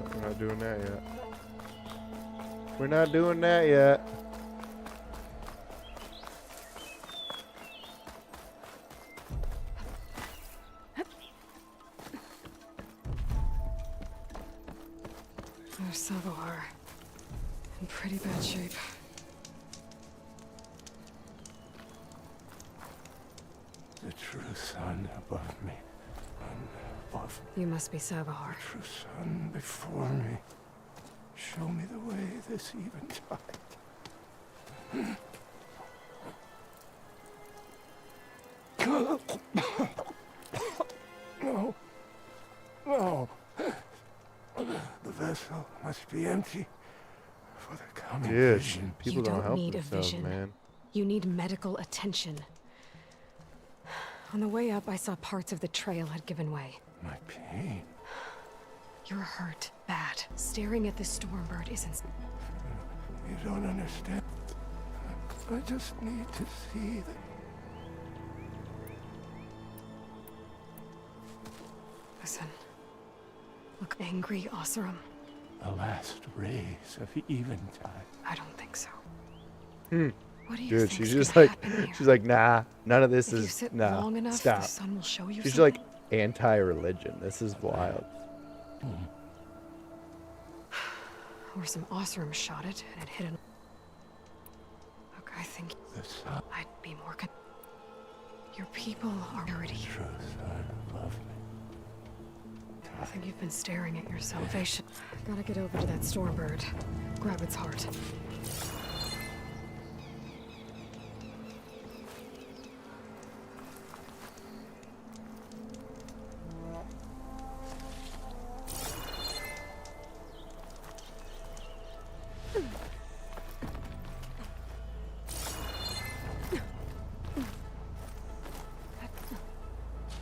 We're not doing that yet. We're not doing that yet. There's Savohar. In pretty bad shape. The true sun above me. Above me. You must be Savohar. The true sun before me. Show me the way this eventide. No. No. The vessel must be empty for the coming Dude, vision. people You don't don't help need a themselves, vision. man. You need medical attention. On the way up, I saw parts of the trail had given way. My pain. You're hurt. Bad. Staring at this stormbird isn't... You don't understand. I just need to see that. Listen. Look, angry Oseram. The last rays of eventide. I don't think so. What do you Dude, think's she's just gonna like, happen here? she's like, nah, none of this If you is, sit nah, long enough, stop. the sun will show you She's something. like anti-religion. This is wild. Or some Oseram shot it and it hit an... Look, I think I'd be more Your people are already... I think you've been staring at your salvation. Gotta get over to that stormbird. Grab its heart.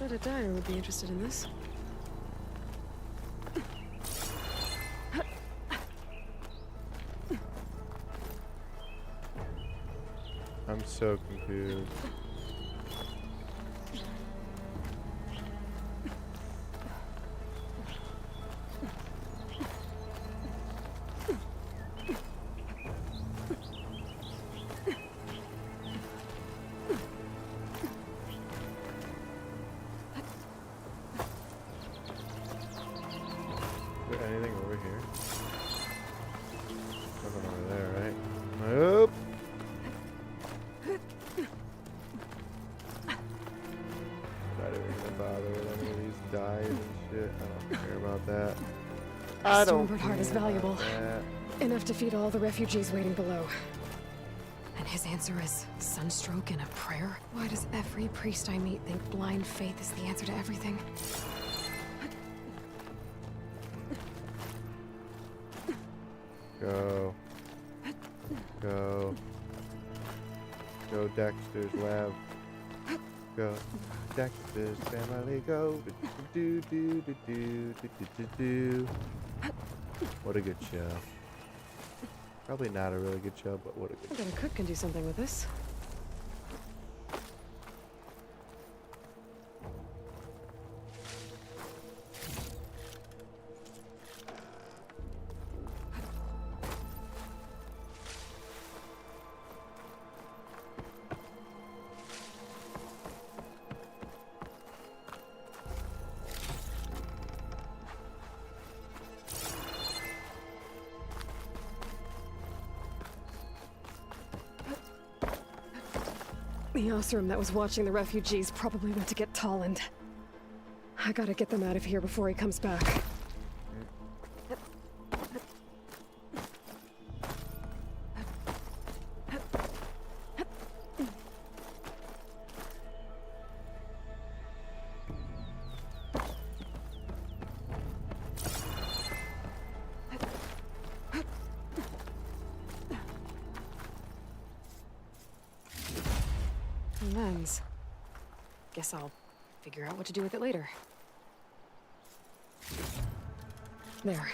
Bet a dyer would be interested in this. I'm so confused. Is there anything over here? Nothing over there, right? Nope. Not even gonna bother with any of these dyes and shit. I don't care about that. I don't Stormbird heart is care about valuable. that. Enough to feed all the refugees waiting below. And his answer is sunstroke and a prayer? Why does every priest I meet think blind faith is the answer to everything? Go. Go. Go Dexter's lab. Go. Dexter's family go. Do do do do do do do do. What a good show. Probably not a really good show, but what a good I bet a cook can do something with this. The Oseram that was watching the refugees probably went to get Tolland. I gotta get them out of here before he comes back. Lens. Guess I'll figure out what to do with it later. There.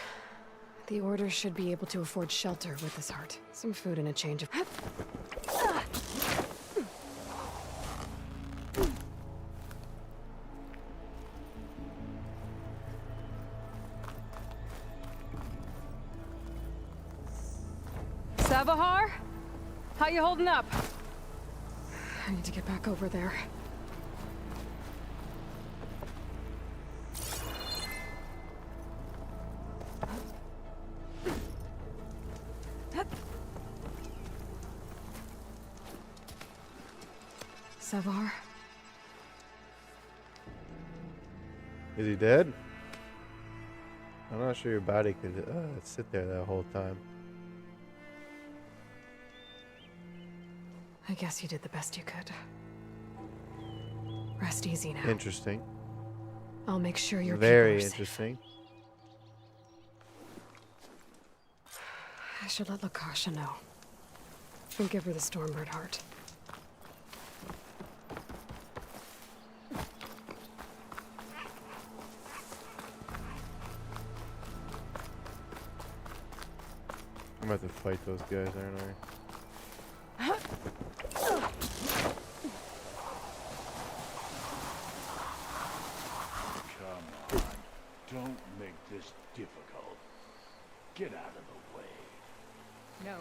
The Order should be able to afford shelter with this heart. Some food and a change of... Savahar? How you holding up? I need to get back over there. Savar? Is he dead? I'm not sure your body could sit there that whole time. I guess you did the best you could. Rest easy now. Interesting. I'll make sure your Very people are safe. interesting. I should let Lakasha know. And give her the Stormbird heart. I'm about to fight those guys, aren't I? Come on. Don't make this difficult. Get out of the way. No.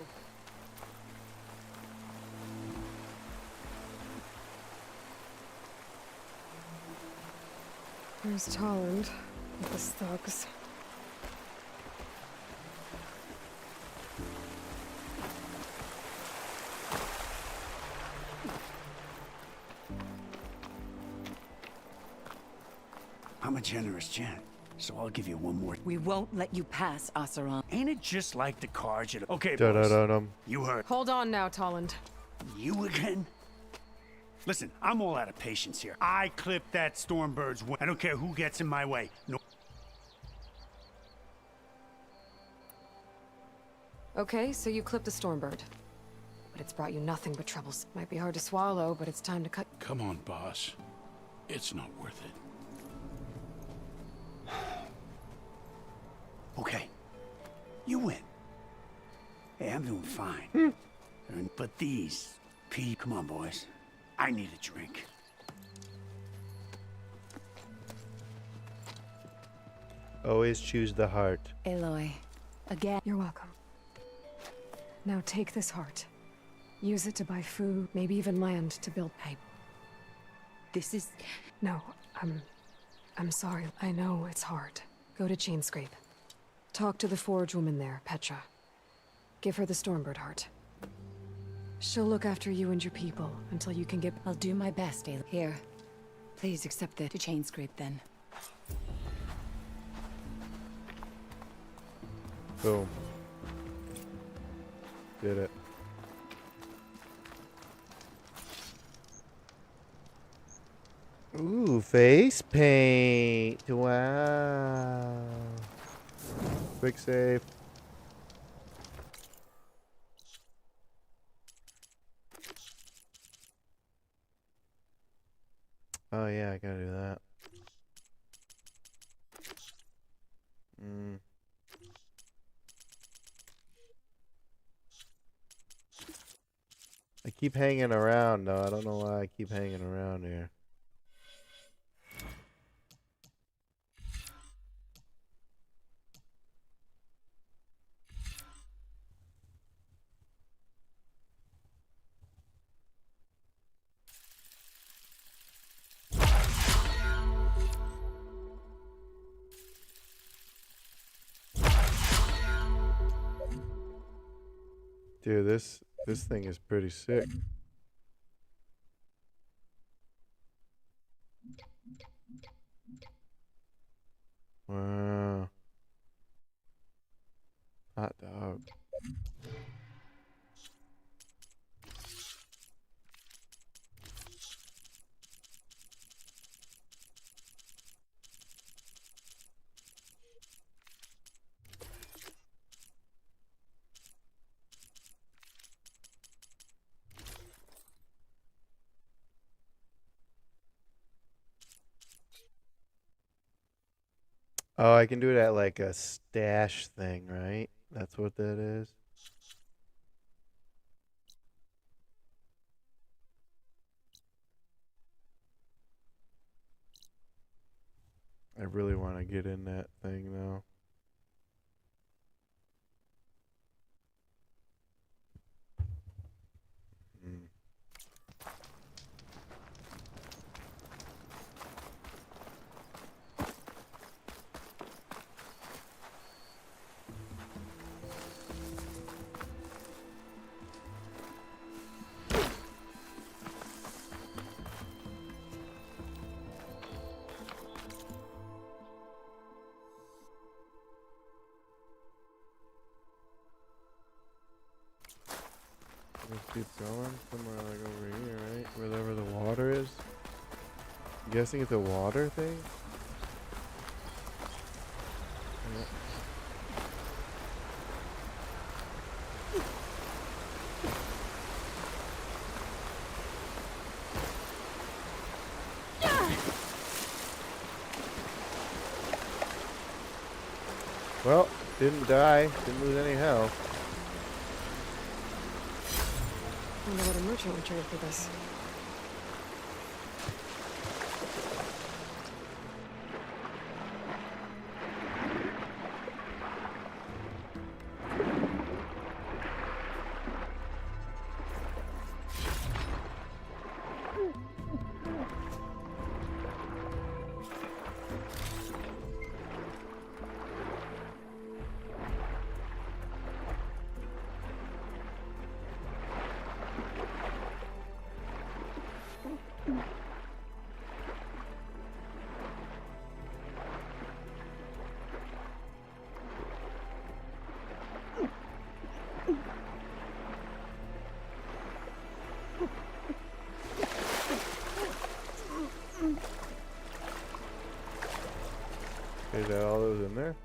There's Tolland with his thugs. I'm a generous gent, so I'll give you one more. We won't let you pass, Asaran. Ain't it just like the cards? Okay, boys. Da-da-da-dum. You heard. Hold on now, Tolland. You again? Listen, I'm all out of patience here. I clipped that Stormbird's wing. I don't care who gets in my way. No. Okay, so you clipped the Stormbird. But it's brought you nothing but troubles. Might be hard to swallow, but it's time to cut. Come on, boss. It's not worth it. Okay. You win. Hey, I'm doing fine. But these... Come on, boys. I need a drink. Always choose the heart. Aloy, again. You're welcome. Now take this heart. Use it to buy food, maybe even land to build. This is... No, I'm sorry. I know it's hard. Go to Chainscrape. Talk to the forge woman there, Petra. Give her the Stormbird heart. She'll look after you and your people until you can get... I'll do my best, Aloy. Here. Please accept the Chainscrape then. Boom. Did it. Ooh, face paint. Wow. Quick save. Oh yeah, I gotta do that. I keep hanging around though. I don't know why I keep hanging around here. Dude, this thing is pretty sick. Wow. Hot dog. Oh, I can do it at like a stash thing, right? That's what that is. I really want to get in that thing though. Let's keep going somewhere like over here, right? Wherever the water is. I'm guessing it's a water thing? Yeah. Well, didn't die. Didn't lose any health. Wonder what a merchant would trade for this. Is that all that was in there?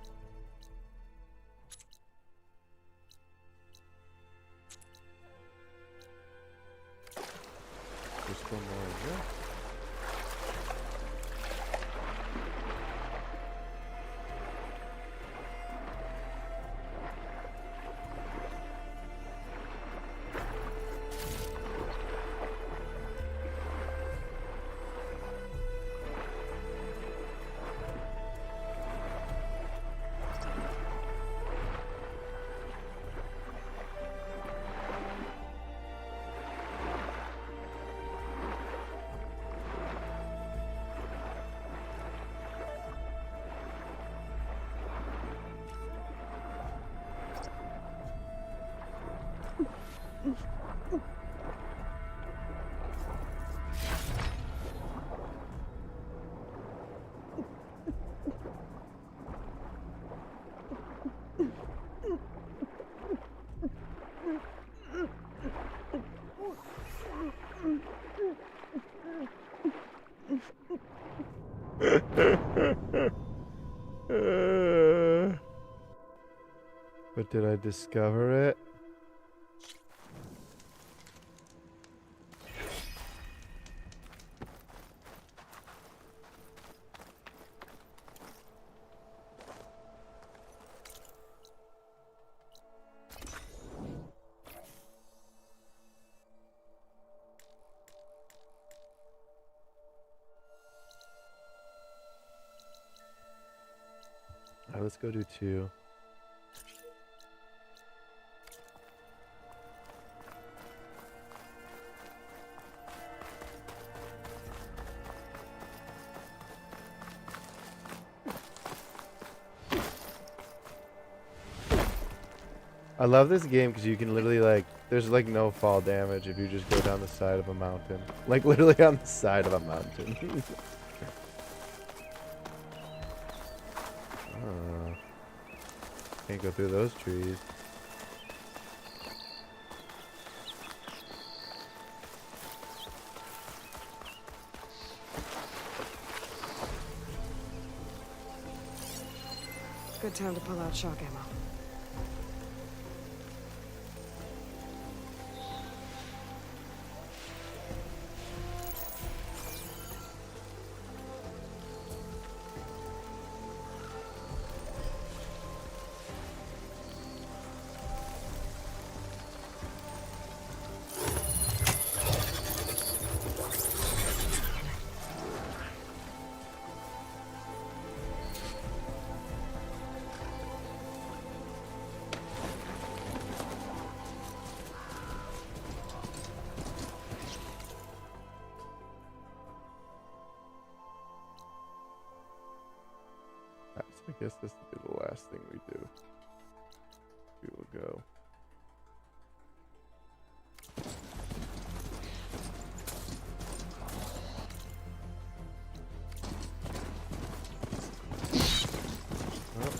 There's still more in there. But did I discover it? Alright, let's go do 2. I love this game because you can literally, like, there's like no fall damage if you just go down the side of a mountain. Like literally on the side of a mountain. Oh. Can't go through those trees. Good time to pull out shock ammo. I guess this will be the last thing we do. We will go. Oh.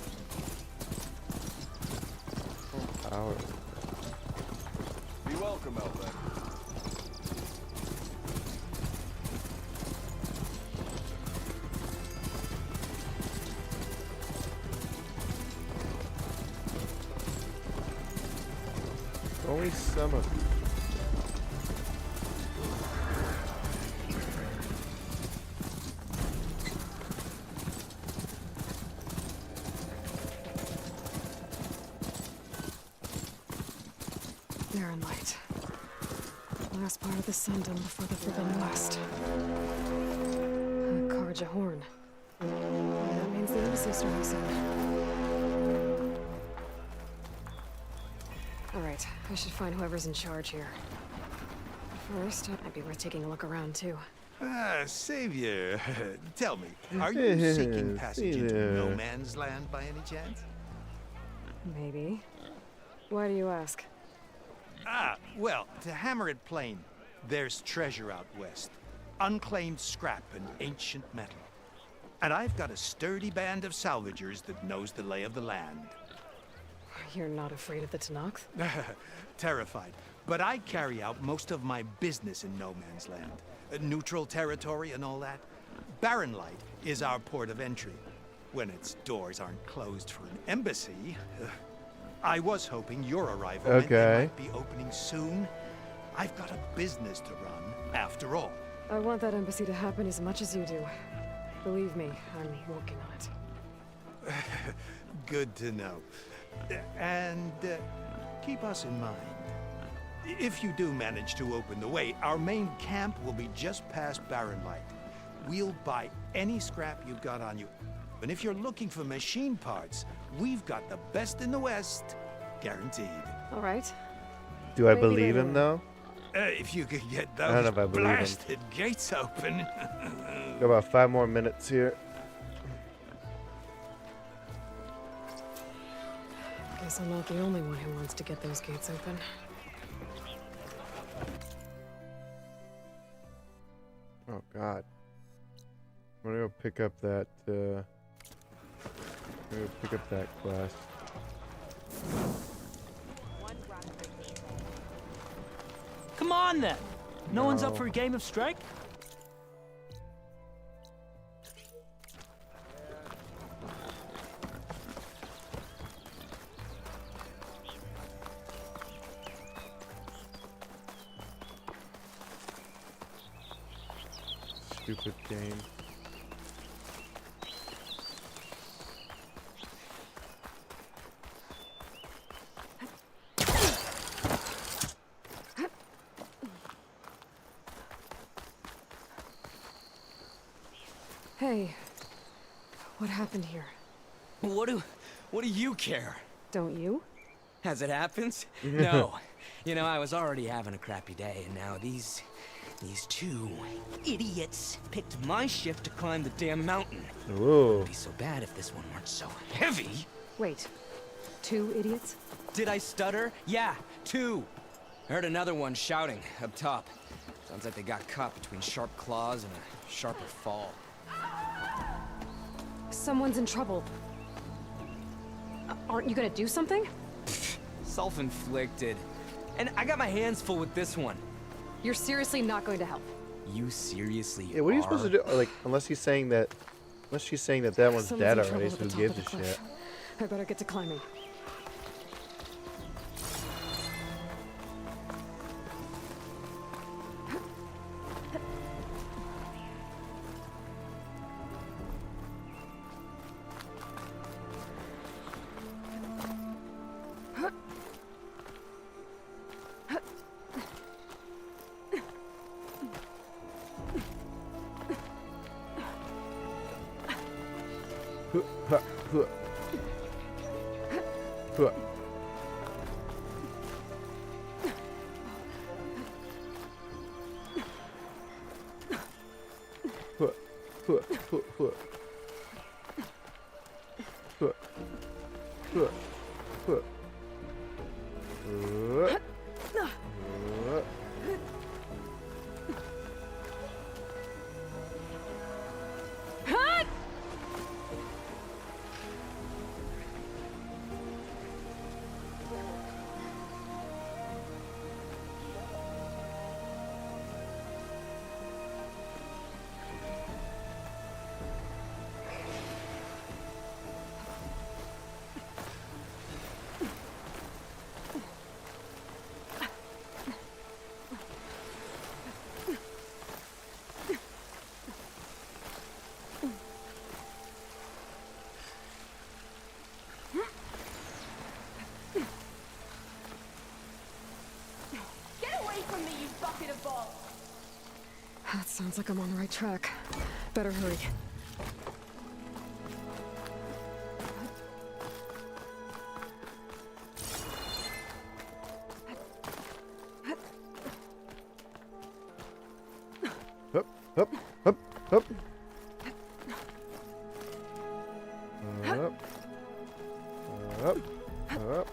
Power. Be welcome, Outback. Only some of you. Barren light. Last part of the sun done before the Forbidden West. Karja horn. That means the embassy's starting soon. Alright, I should find whoever's in charge here. First, it might be worth taking a look around, too. Savior, tell me, are you seeking passage into no man's land by any chance? Maybe. Why do you ask? Well, to hammer it plain, there's treasure out west. Unclaimed scrap and ancient metal. And I've got a sturdy band of salvagers that knows the lay of the land. You're not afraid of the Tenakth? Terrified. But I carry out most of my business in no man's land. Neutral territory and all that. Barren Light is our port of entry. When its doors aren't closed for an embassy. I was hoping your arrival meant they might be opening soon. I've got a business to run, after all. I want that embassy to happen as much as you do. Believe me, I'm working on it. Good to know. And keep us in mind. If you do manage to open the way, our main camp will be just past Barren Light. We'll buy any scrap you've got on you. And if you're looking for machine parts, we've got the best in the West, guaranteed. All right. Do I believe him, though? If you could get I don't know those if I believe him. blasted gates open. Got about 5 more minutes here. Guess I'm not the only one who wants to get those gates open. Oh God. I'm gonna go pick up that. I'm gonna go pick up that quest. Come on then. No one's up for a game of strike? Stupid game. Hey, what happened here? What do you care? Don't you? As it happens? No. You know, I was already having a crappy day, and now these two idiots picked my shift to climb the damn mountain. Ooh. It would be so bad if this one weren't so heavy. Wait, 2 idiots? Did I stutter? Yeah, 2. I heard another one shouting up top. Sounds like they got caught between sharp claws and a sharper fall. Someone's in trouble. Aren't you gonna do something? Self-inflicted. And I got my hands full with this one. You're seriously not going to help? You seriously Yeah, what are you supposed to do? Like, unless she's saying that one's Someone's dead in trouble already, at so the who top gives of the a cliff. shit? I better get to climbing. Sounds like I'm on the right track. Better hurry. Up, up, up, up. Up, up.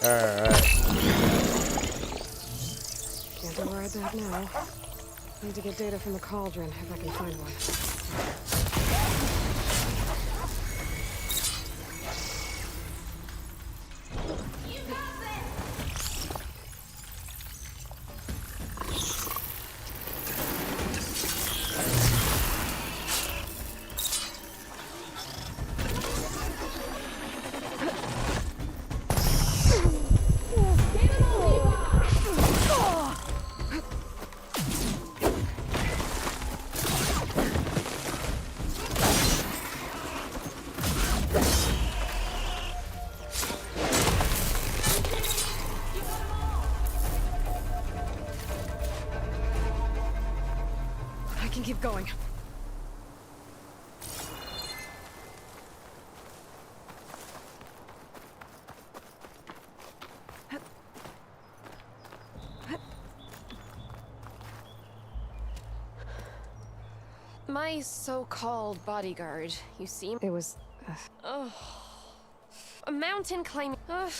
Alright. Can't override that now. Need to get data from the cauldron if I can find one. I can keep going. My so-called bodyguard, you see? It was... Ugh. A mountain climbing... Ugh.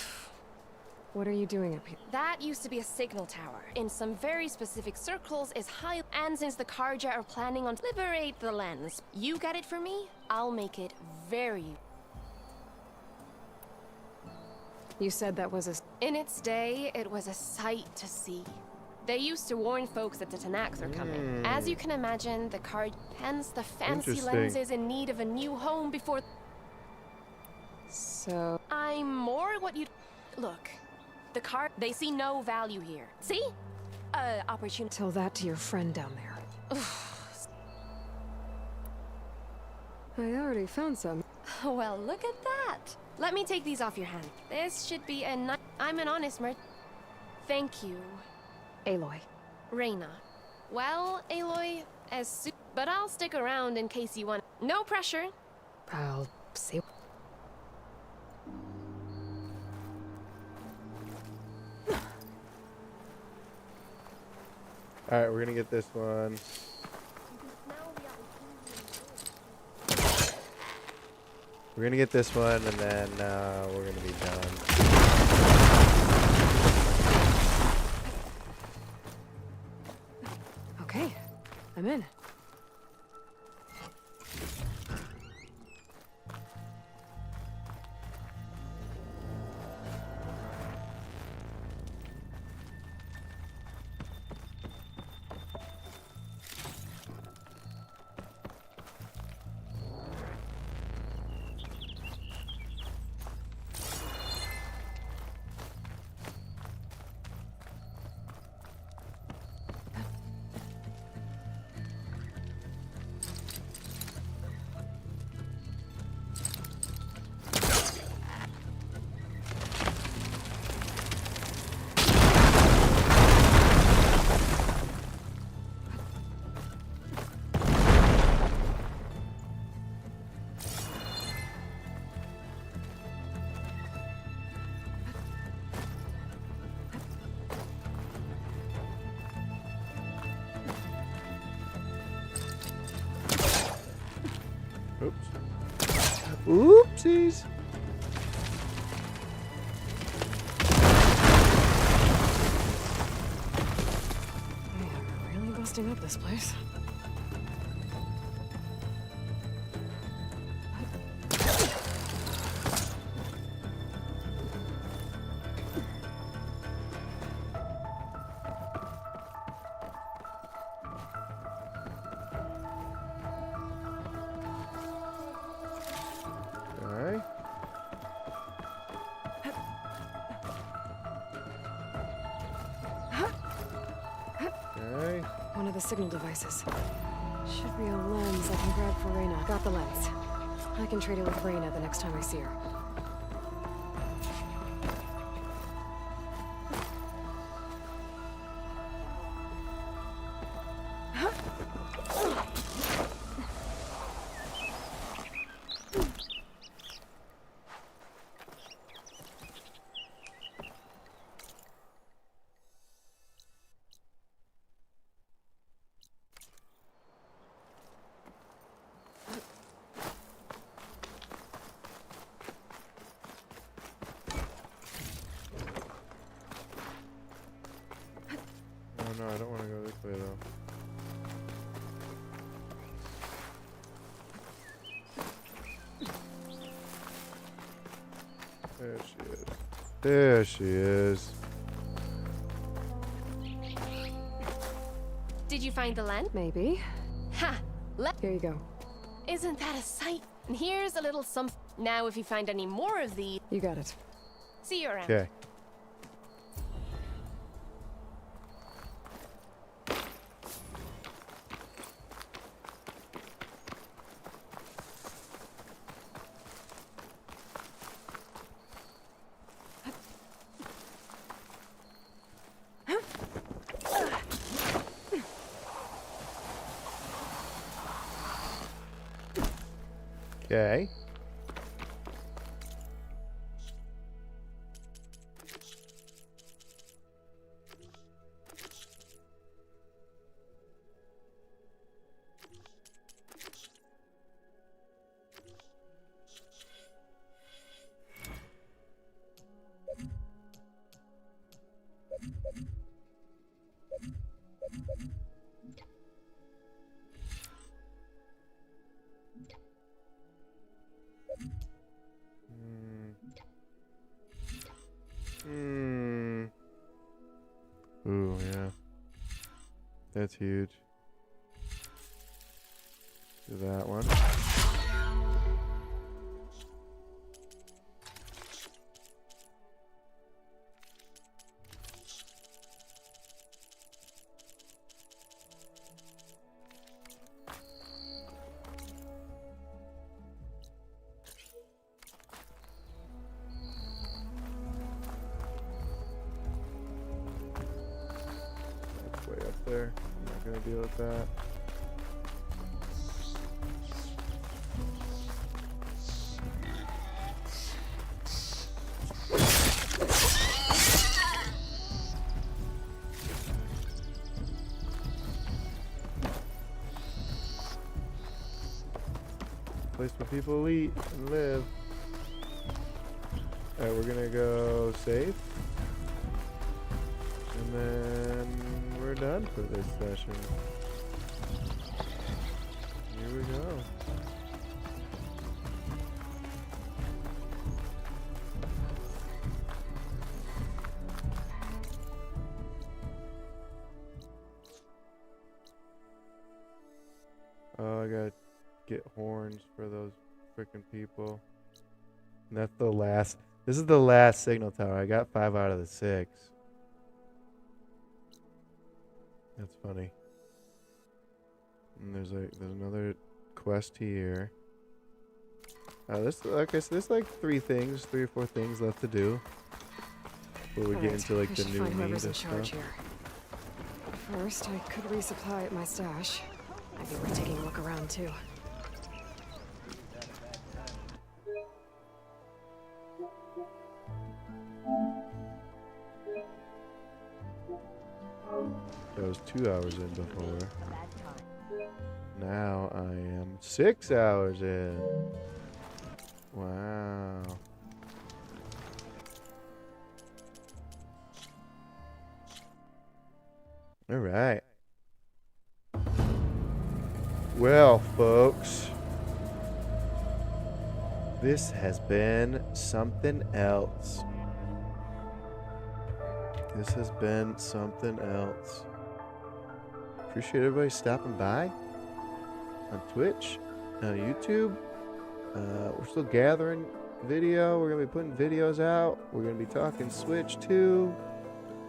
What are you doing up here? That used to be a signal tower. In some very specific circles is high... And since the Karja are planning on liberate the lens, you get it for me, I'll make it very... You said that was a... In its day, it was a sight to see. They used to warn folks that the Tanaks are coming. As you can imagine, the card... Hence, the fancy lens is in need of a new home before... So... I'm more what you... Look, the card... They see no value here. See? Opportunity... Tell that to your friend down there. I already found some. Well, look at that. Let me take these off your hand. This should be a I'm an honest merchant. Thank you. Aloy. Reyna. Well, Aloy, but I'll stick around in case you want. No pressure. I'll see. Alright, we're gonna get this one. We're gonna get this one, and then we're gonna be done. Okay, I'm in. Oopsies. They are really busting up this place. Okay. Okay. One of the signal devices. Should be a lens I can grab for Reyna. Got the lens. I can trade it with Reyna the next time I see her. Oh no, I don't want to go this way though. There she is. There she is. Did you find the lens? Maybe. Ha! Here you go. Isn't that a sight? And here's a little something. Now, if you find any more of these, You got it. see you around. Okay. Okay. Ooh, yeah. That's huge. Do that one. That's way up there. I'm not gonna deal with that. Place where people eat and live. Alright, we're gonna go safe. And then we're done for this session. Here we go. Oh, I gotta get horns for those freaking people. And that's the last. This is the last signal tower. I got 5 out of the 6. That's funny. And there's another quest here. This, like I said, there's like 3 or 4 things left to do. Before we get into like the new meat and stuff. Here. First, I could resupply at my stash. Maybe we're taking a look around too. I was 2 hours in before. Now I am 6 hours in. Wow. All right. Well, folks, this has been something else. This has been something else. Appreciate everybody stopping by on Twitch, on YouTube. We're still gathering video. We're going to be putting videos out. We're going to be talking Switch 2.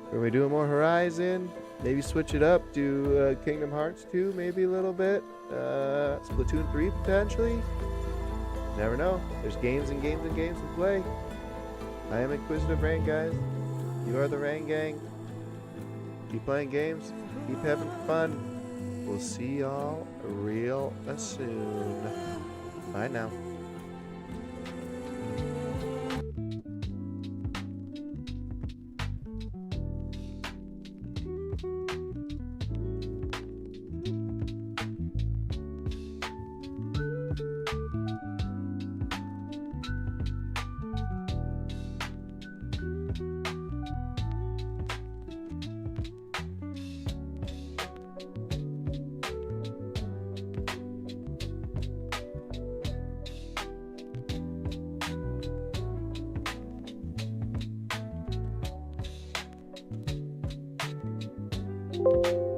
We're going to be doing more Horizon. Maybe switch it up to Kingdom Hearts 2, maybe a little bit. Splatoon 3 potentially. Never know. There's games and games and games to play. I am InquisitiveReign, guys. You are the Reign Gang. Keep playing games. Keep having fun. We'll see y'all real soon. Bye now. you